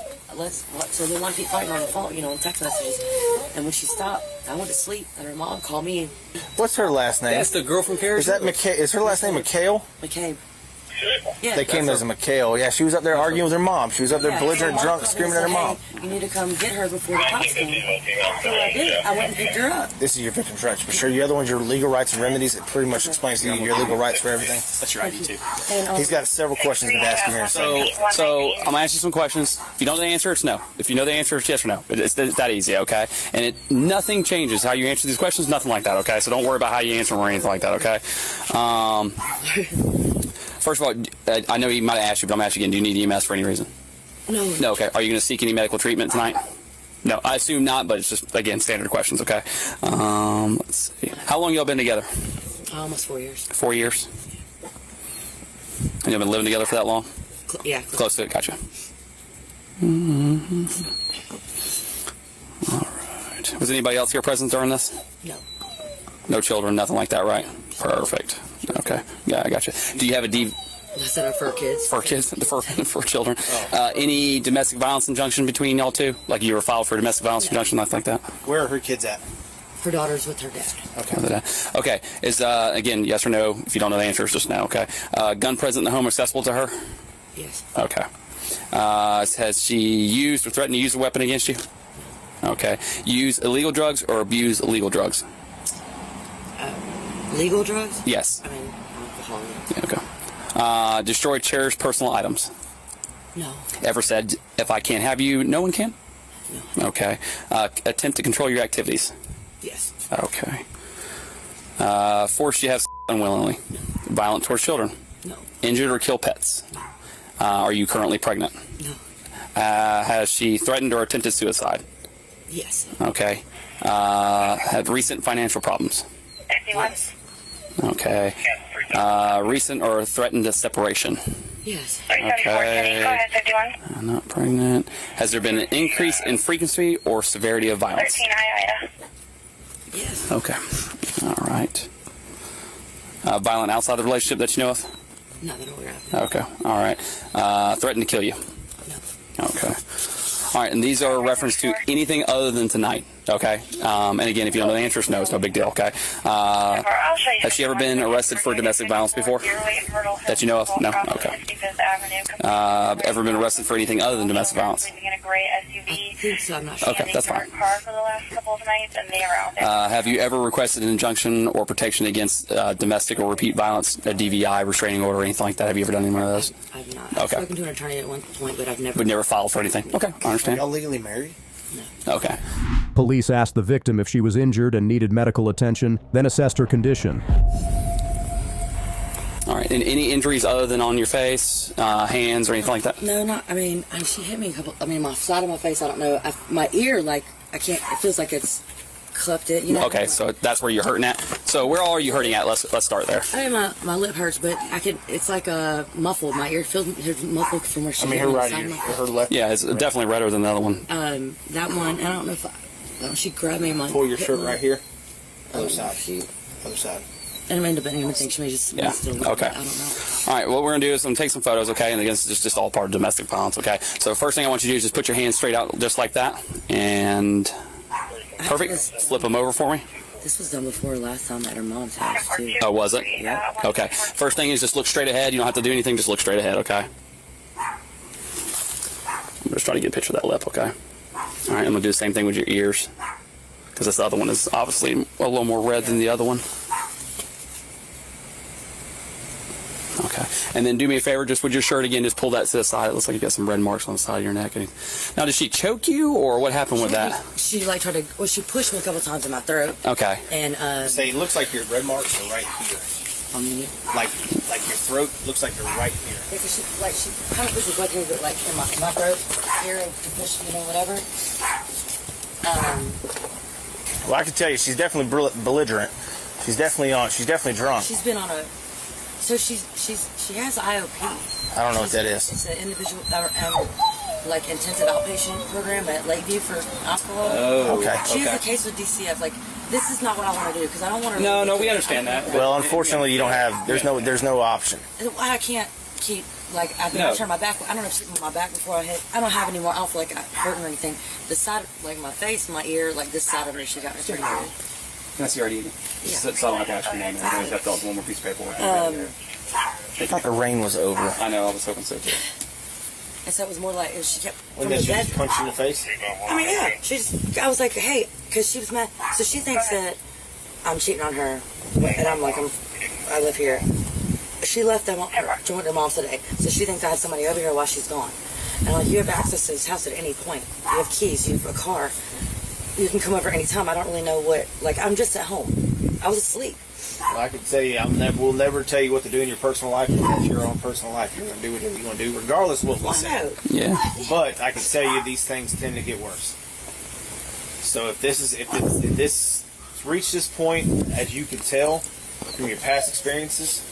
so we want to keep fighting on the phone, on text messages. And when she stopped, I went to sleep, and her mom called me. What's her last name? That's the girl from Carrie. Is that McKay? Is her last name McHale? McCabe. Yeah. They came as a McHale. Yeah, she was up there arguing with her mom. She was up there belligerent, drunk, screaming at her mom. You need to come get her before the cops come. So I did. I went and picked her up. This is your victim's rights. For sure, your other one's your legal rights and remedies. It pretty much explains to you your legal rights for everything. That's your ID too. He's got several questions to ask you here. So I'm gonna ask you some questions. If you know the answer, it's no. If you know the answer, it's yes or no. It's that easy, okay? And nothing changes how you answer these questions. Nothing like that, okay? So don't worry about how you answer them or anything like that, okay? First of all, I know he might have asked you, but I'm asking again. Do you need EMS for any reason? No. No, okay. Are you going to seek any medical treatment tonight? No, I assume not, but it's just, again, standard questions, okay? Let's see. How long y'all been together? Almost 4 years. 4 years? And y'all been living together for that long? Yeah. Close to it, gotcha. All right. Was anybody else here present during this? No. No children, nothing like that, right? Perfect. Okay. Yeah, I got you. Do you have a I said for kids. For kids, for children. Any domestic violence injunction between y'all two? Like you were filed for domestic violence injunction, nothing like that? Where are her kids at? Her daughter's with her dad. Okay. Okay. Is again, yes or no? If you don't know the answer, it's just no. Okay. Gun present in the home accessible to her? Yes. Okay. Has she used or threatened to use a weapon against you? Okay. Use illegal drugs or abuse illegal drugs? Legal drugs? Yes. I mean, alcohol. Yeah, okay. Destroy cherished personal items? No. Ever said, if I can't have you, no one can? No. Okay. Attempt to control your activities? Yes. Okay. Force you to have sex unwillingly? No. Violent towards children? No. Injured or kill pets? No. Are you currently pregnant? No. Has she threatened or attempted suicide? Yes. Okay. Had recent financial problems? Yes. Okay. Recent or threatened separation? Yes. Okay. Not pregnant. Has there been an increase in frequency or severity of violence? Yes. Okay. All right. Violent outside the relationship that you know of? Not that I'm aware of. Okay. All right. Threatened to kill you? No. Okay. All right. And these are a reference to anything other than tonight? Okay. And again, if you don't know the answer, it's no. It's no big deal. Okay. Has she ever been arrested for domestic violence before? That you know of? No. Okay. Ever been arrested for anything other than domestic violence? I think so. I'm not sure. Okay, that's fine. Have you ever requested an injunction or protection against domestic or repeat violence, a DVI, restraining order, or anything like that? Have you ever done any one of those? I've not. Okay. I've spoken to an attorney at one point, but I've never. But never filed for anything? Okay, I understand. Y'all legally married? Okay. Police asked the victim if she was injured and needed medical attention, then assessed her condition. All right. And any injuries other than on your face, hands, or anything like that? No, not. I mean, she hit me a couple. I mean, my side of my face. I don't know. My ear, like I can't. It feels like it's cupped it. You know. Okay, so that's where you're hurting at. So where are you hurting at? Let's start there. I mean, my lip hurts, but I can. It's like muffled. My ear feels muffled from where she. I mean, her right ear, her left. Yeah, it's definitely redder than the other one. That one. I don't know if she grabbed me. Pull your shirt right here. Other side. Other side. And I don't even think she may just still okay. I don't know. All right, what we're going to do is I'm going to take some photos, okay? And again, it's just all part of domestic violence, okay? So first thing I want you to do is just put your hands straight out just like that. And perfect. Flip them over for me. This was done before last time at her mom's house, too. Oh, was it? Yeah. Okay. First thing is just look straight ahead. You don't have to do anything. Just look straight ahead, okay? I'm just trying to get a picture of that lip, okay? All right, I'm going to do the same thing with your ears, because this other one is obviously a little more red than the other one. Okay, and then do me a favor, just with your shirt again, just pull that to the side. It looks like you got some red marks on the side of your neck. Now, did she choke you, or what happened with that? She like tried to. Well, she pushed me a couple times in my throat. Okay. And say it looks like your red marks are right here. On me. Like your throat looks like you're right here. Yeah, cause she kind of pushed me both ways, but like in my throat here and push, whatever. Well, I can tell you, she's definitely belligerent. She's definitely drunk. She's been on a. So she has IOP. I don't know what that is. It's an individual, like intensive outpatient program at Lakeview for alcohol. Oh, okay. She has a case with DCF. Like, this is not what I want to do because I don't want to. No, we understand that. Well, unfortunately, you don't have. There's no option. I can't keep like I turned my back. I don't know if sleeping with my back before I hit. I don't have any more. I don't feel like I'm hurting or anything. The side, like my face, my ear, like this side of her, she got me pretty good. Can I see your ID? Yeah. So I don't have to ask your name. I just have to fill out one more piece of paperwork. I thought the rain was over. I know. I was hoping so too. And so it was more like she kept. When did she just punch you in the face? I mean, yeah. I was like, hey, because she was mad. So she thinks that I'm cheating on her, and I'm like, I live here. She left them joined her mom's today, so she thinks I had somebody over here while she's gone. And I'm like, you have access to this house at any point. You have keys. You have a car. You can come over anytime. I don't really know what. Like, I'm just at home. I was asleep. Well, I can tell you, we'll never tell you what to do in your personal life. That's your own personal life. You're going to do whatever you want to do, regardless of what we say. Yeah. But I can tell you, these things tend to get worse. So if this reached this point, as you can tell from your past experiences,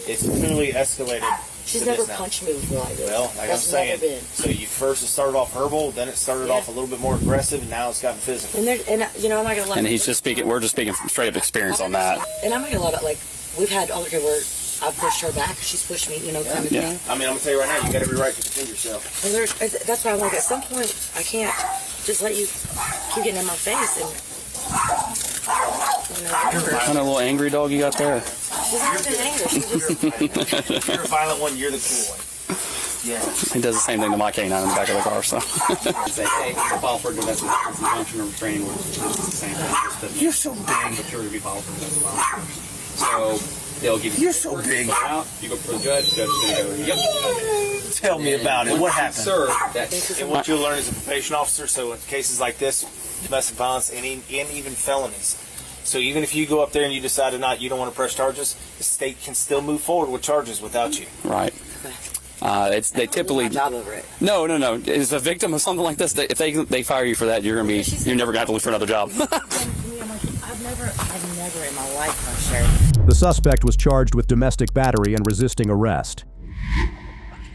it's clearly escalated. She's never punched me before like this. Well, like I'm saying, so you first it started off verbal, then it started off a little bit more aggressive, and now it's gotten physical. And I'm not gonna lie. And he's just speaking. We're just speaking from straight up experience on that. And I'm not gonna lie about like we've had other people where I've pushed her back, she's pushed me, kind of thing. I mean, I'm gonna tell you right now, you got every right to defend yourself. And that's why I'm like, at some point, I can't just let you keep getting in my face and. Kind of a little angry dog you got there. She's not been angry. You're a violent one. You're the cool one. Yeah. He does the same thing to my canine in the back of the car. So. Say, hey, file for domestic injunction or training, which is the same thing. You're so big. But you're to be filed for domestic violence. So they'll give you. You're so big. Out. You go for the judge. The judge is going to go. Yep. Tell me about it. What happened, sir? And what you'll learn as a probation officer. So in cases like this, domestic violence and even felonies. So even if you go up there and you decide you don't want to press charges, the state can still move forward with charges without you. Right. They typically job over it. No. As a victim of something like this, if they fire you for that, you're never gonna have to look for another job. I've never in my life punched her. The suspect was charged with domestic battery and resisting arrest.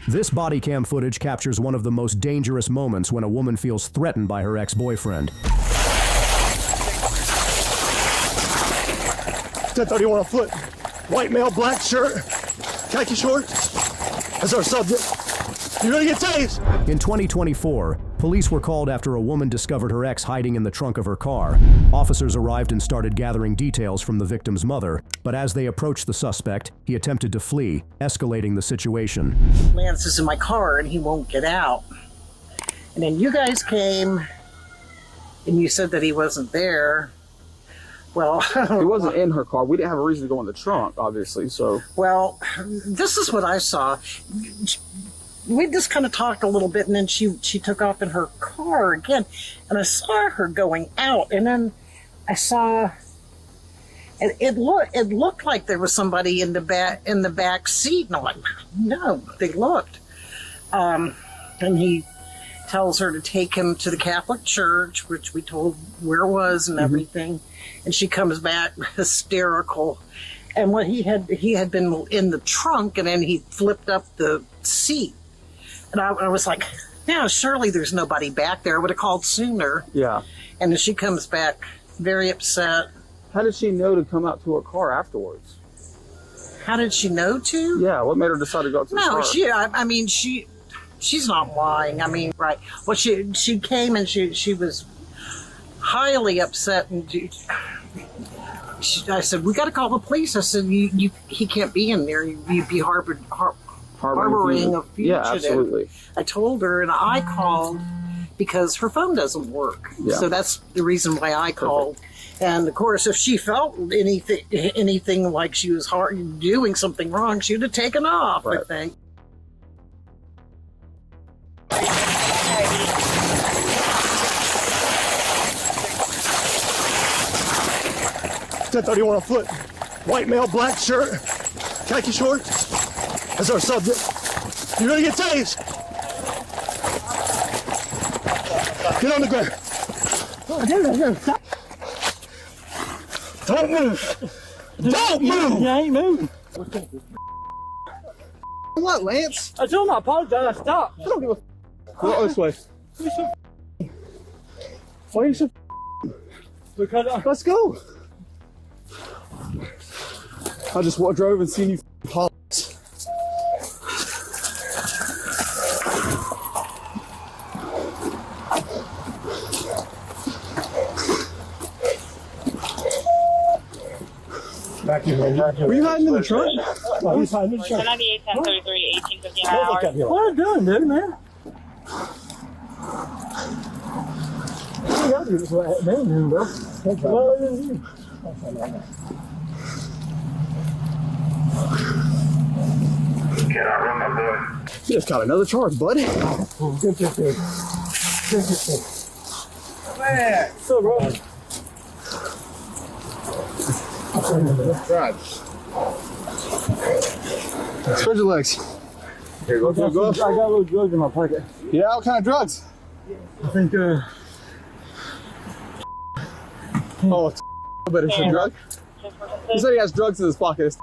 This body cam footage captures one of the most dangerous moments when a woman feels threatened by her ex-boyfriend. 1031 on foot, white male, black shirt, khaki shorts. That's our subject. You're gonna get tased. In 2024, Police were called after a woman discovered her ex hiding in the trunk of her car. Officers arrived and started gathering details from the victim's mother, but as they approached the suspect, he attempted to flee, escalating the situation. Lance is in my car and he won't get out. And then you guys came and you said that he wasn't there. Well, he wasn't in her car. We didn't have a reason to go in the trunk, obviously, so. Well, this is what I saw. We just kind of talked a little bit, and then she took off in her car again, and I saw her going out, and then I saw it looked like there was somebody in the back seat, and I'm like, no, they looked. And he tells her to take him to the Catholic Church, which we told where it was and everything, and she comes back hysterical. And what he had been in the trunk, and then he flipped up the seat. And I was like, yeah, surely there's nobody back there. I would have called sooner. Yeah. And then she comes back very upset. How did she know to come out to her car afterwards? How did she know to? Yeah, what made her decide to go out to the car? No, she's not lying. I mean, right. Well, she came and she was highly upset, and I said, we got to call the police. I said, he can't be in there. You'd be harboring a fugitive. Yeah, absolutely. I told her, and I called because her phone doesn't work. Yeah. So that's the reason why I called. And of course, if she felt anything like she was doing something wrong, she would have taken off, right. I think. 1031 on foot, white male, black shirt, khaki shorts. That's our subject. You're gonna get tased. Get on the ground. Don't move. Don't move. Yeah, I ain't moving. What, Lance? I told him I apologize. I stopped. I don't give a Go this way. Why are you so Because Let's go. I just drove and seen you pause. Back here. Were you hiding in the trunk? Oh, he's hiding in the trunk. 98, 1033, 1859 hours. What are you doing, dude, man? What are you doing, bro? Cannot remember. You just got another charge, buddy. Good. Man, so bro. Right. Spread your legs. Here, go. I got a little drugs in my pocket. Yeah, what kind of drugs? I think, oh, it's but it's a drug? He said he has drugs in his pocket. It's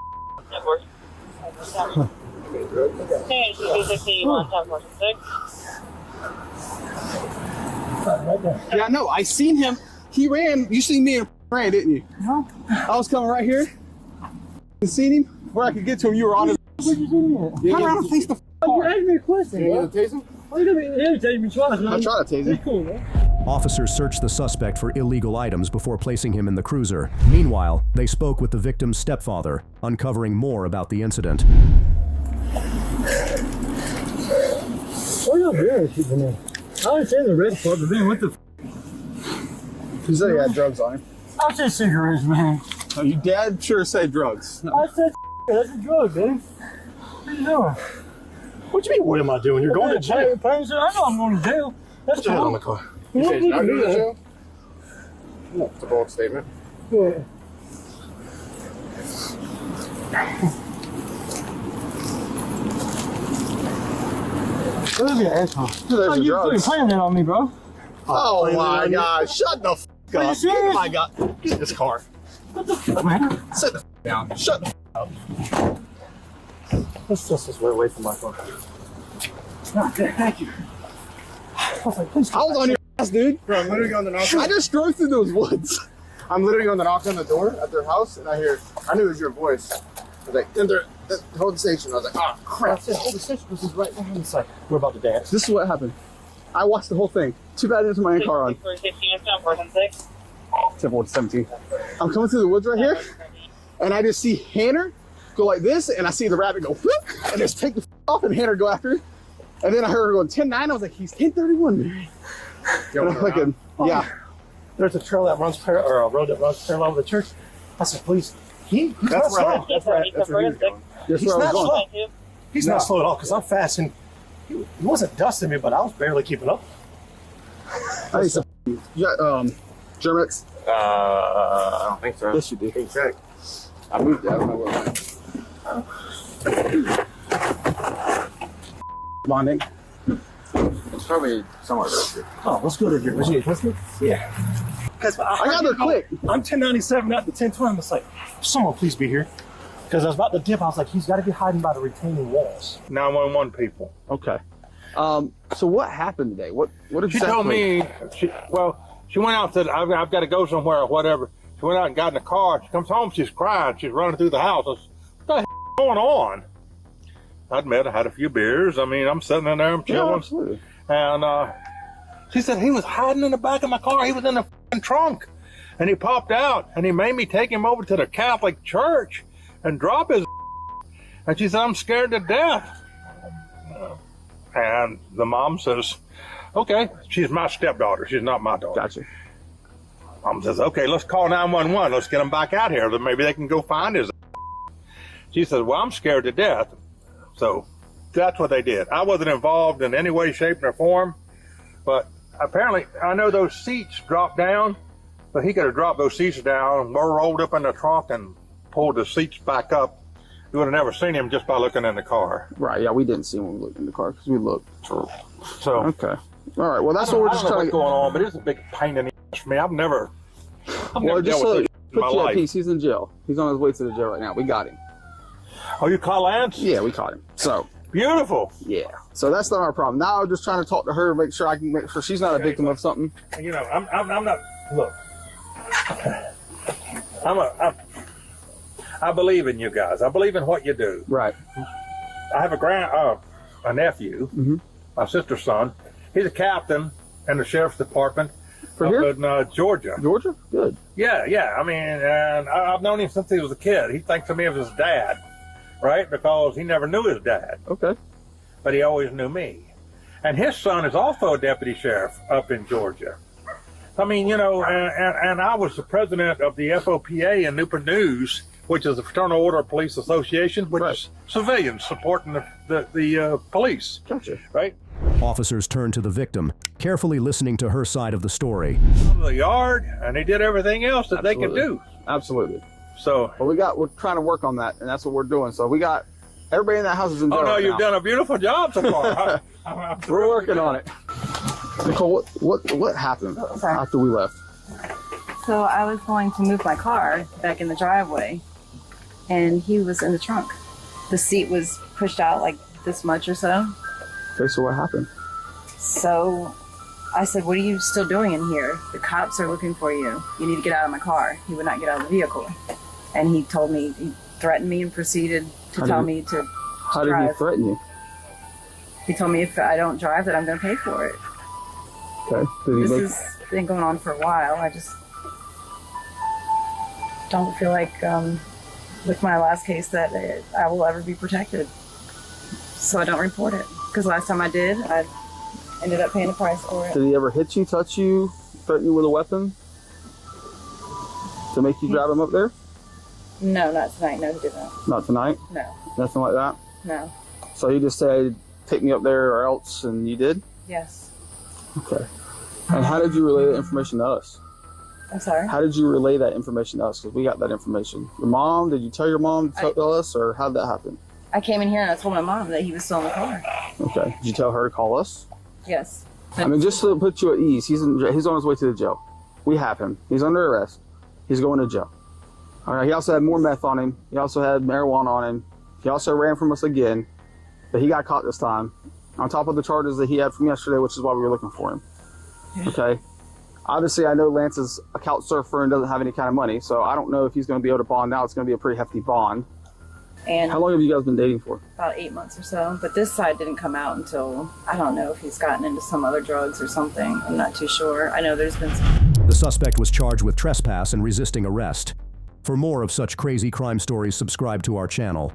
yeah, no, I seen him. He ran. You seen me and ran, didn't you? No. I was coming right here. You seen him? Where I could get to him, you were on his. What you doing here? Turn around and face the You asked me a question, you bro. want to tase him? Why you gonna tase me twice, man? I'm trying to tase him. It's cool, man. Officers searched the suspect for illegal items before placing him in the cruiser. Meanwhile, they spoke with the victim's stepfather, uncovering more about the incident. What are you doing shit to me? I understand the red part, but then what the He said he had drugs on him. I said cigarettes, man. Oh, you dad sure said drugs. I said that's a drug, dude. What are you doing? What you mean, what am I doing? You're going to jail. I know I'm going to jail. That's Put your hand on the car. You say he's not going to jail? No, it's a bold statement. Yeah. Look at me, asshole. There's you drugs. playing that on me, bro. Oh my God! Shut the f Are you up! serious? Oh my God! Get in this car. What the fuck, man? Sit the f down. Shut the f up. Let's just this way away from my car. Okay, thank you. I was on your ass, dude. Bro, I'm literally on the knock. I just drove through those woods. I'm literally on the knock on the door at their house, and I knew it was your voice. I was like, hold the station. I was like, oh crap. I said, hold the station. This is right behind the side. We're about to dance. This is what happened. I watched the whole thing. Too bad it's my own car on. 10-4-6. 10-4-17. I'm coming through the woods right here, and I just see Hanner go like this, and I see the rabbit go whoop, and just take the off, and Hanner go after her. And then I heard her going 10-9. I was like, he's 10-31, man. And I'm thinking, yeah. There's a trail that runs parallel, or a road that runs parallel with the church. I said, please. He's not slow. That's where he was going. He's not slow. He's not slow at all because I'm fast, and he wasn't dusting me, but I was barely keeping up. I need some. You got Germix? I don't think so. Yes, you do. Exactly. I moved that. I don't know where. Bonding. It's probably somewhere around here. Oh, let's go to here. Let's go. Yeah. Because I got there quick. I'm 1097, not the 1020. I'm just like, someone please be here. Because I was about to dip. I was like, he's got to be hiding by the retaining walls. 911 people. Okay. So what happened today? What exactly? She told me, she went out and said, I've got to go somewhere or whatever. She went out and got in the car. She comes home, she's crying. She's running through the house. I said, what the hell is going on? I admit I had a few beers. I mean, I'm sitting in there, I'm chilling. Yeah, absolutely. And she said he was hiding in the back of my car. He was in the trunk. And he popped out, and he made me take him over to the Catholic church and drop his. And she said, I'm scared to death. And the mom says, okay, she's my stepdaughter. She's not my daughter. Gotcha. Mom says, okay, let's call 911. Let's get him back out here. Then maybe they can go find his. She says, well, I'm scared to death. So that's what they did. I wasn't involved in any way, shape, or form. But apparently, I know those seats dropped down. But he could have dropped those seats down and rolled up in the trunk and pulled the seats back up. You would have never seen him just by looking in the car. Right, yeah, we didn't see him when we looked in the car because we looked. So, okay. All right, well, that's what we're just trying to get going on, but it's a big pain in the ass for me. I've never well, just so in put my you at life. peace, he's in jail. He's on his way to the jail right now. We got him. Oh, you caught Lance? Yeah, we caught him. So beautiful. Yeah. So that's not our problem. Now I'm just trying to talk to her, make sure she's not a victim of something. You know, I'm not. Look, I believe in you guys. I believe in what you do. Right. I have a nephew, my sister's son. He's a captain in the sheriff's department up in Georgia. Georgia? Good. Yeah. I mean, and I've known him since he was a kid. He thinks of me as his dad, right? Because he never knew his dad. Okay. But he always knew me. And his son is also a deputy sheriff up in Georgia. I mean, you know, and I was the president of the FOPA in Newport News, which is the Fraternal Order of Police Association, which is civilians supporting the police. Gotcha. Right? Officers turned to the victim, carefully listening to her side of the story. The yard, and they did everything else that they could do. Absolutely. So, well, we're trying to work on that, and that's what we're doing. So we got everybody in that house is in jail. Oh no, right you've now. done a beautiful job so far. We're working on it. Nicole, what happened after we left? So I was going to move my car back in the driveway, and he was in the trunk. The seat was pushed out like this much or so. Okay, so what happened? So I said, what are you still doing in here? The cops are looking for you. You need to get out of my car. He would not get out of the vehicle. And he told me, he threatened me and proceeded to tell me to How drive. did he threaten you? He told me if I don't drive that I'm going to pay for it. Okay. This has been going on for a while. I just don't feel like, with my last case, that I will ever be protected. So I don't report it. Because last time I did, I ended up paying the price for it. Did he ever hit you, touch you, threaten you with a weapon to make you drive him up there? No, not tonight. No, he didn't. Not tonight? No. Nothing like that? No. So he just said, take me up there or else, and you did? Yes. Okay. And how did you relay that information to us? I'm sorry? How did you relay that information to us? Because we got that information. Your mom, did you tell your mom to tell us, or how'd that happen? I came in here and I told my mom that he was still in the car. Okay. Did you tell her to call us? Yes. I mean, just to put you at ease, he's on his way to the jail. We have him. He's under arrest. He's going to jail. All right. He also had more meth on him. He also had marijuana on him. He also ran from us again, but he got caught this time, on top of the charges that he had from yesterday, which is why we were looking for him. Okay. Obviously, I know Lance is a couch surfer and doesn't have any kind of money, so I don't know if he's going to be able to bond now. It's going to be a pretty hefty bond. And How long have you guys been dating for? about 8 months or so. But this side didn't come out until, I don't know if he's gotten into some other drugs or something. I'm not too sure. I know there's been some. The suspect was charged with trespass and resisting arrest. For more of such crazy crime stories, subscribe to our channel.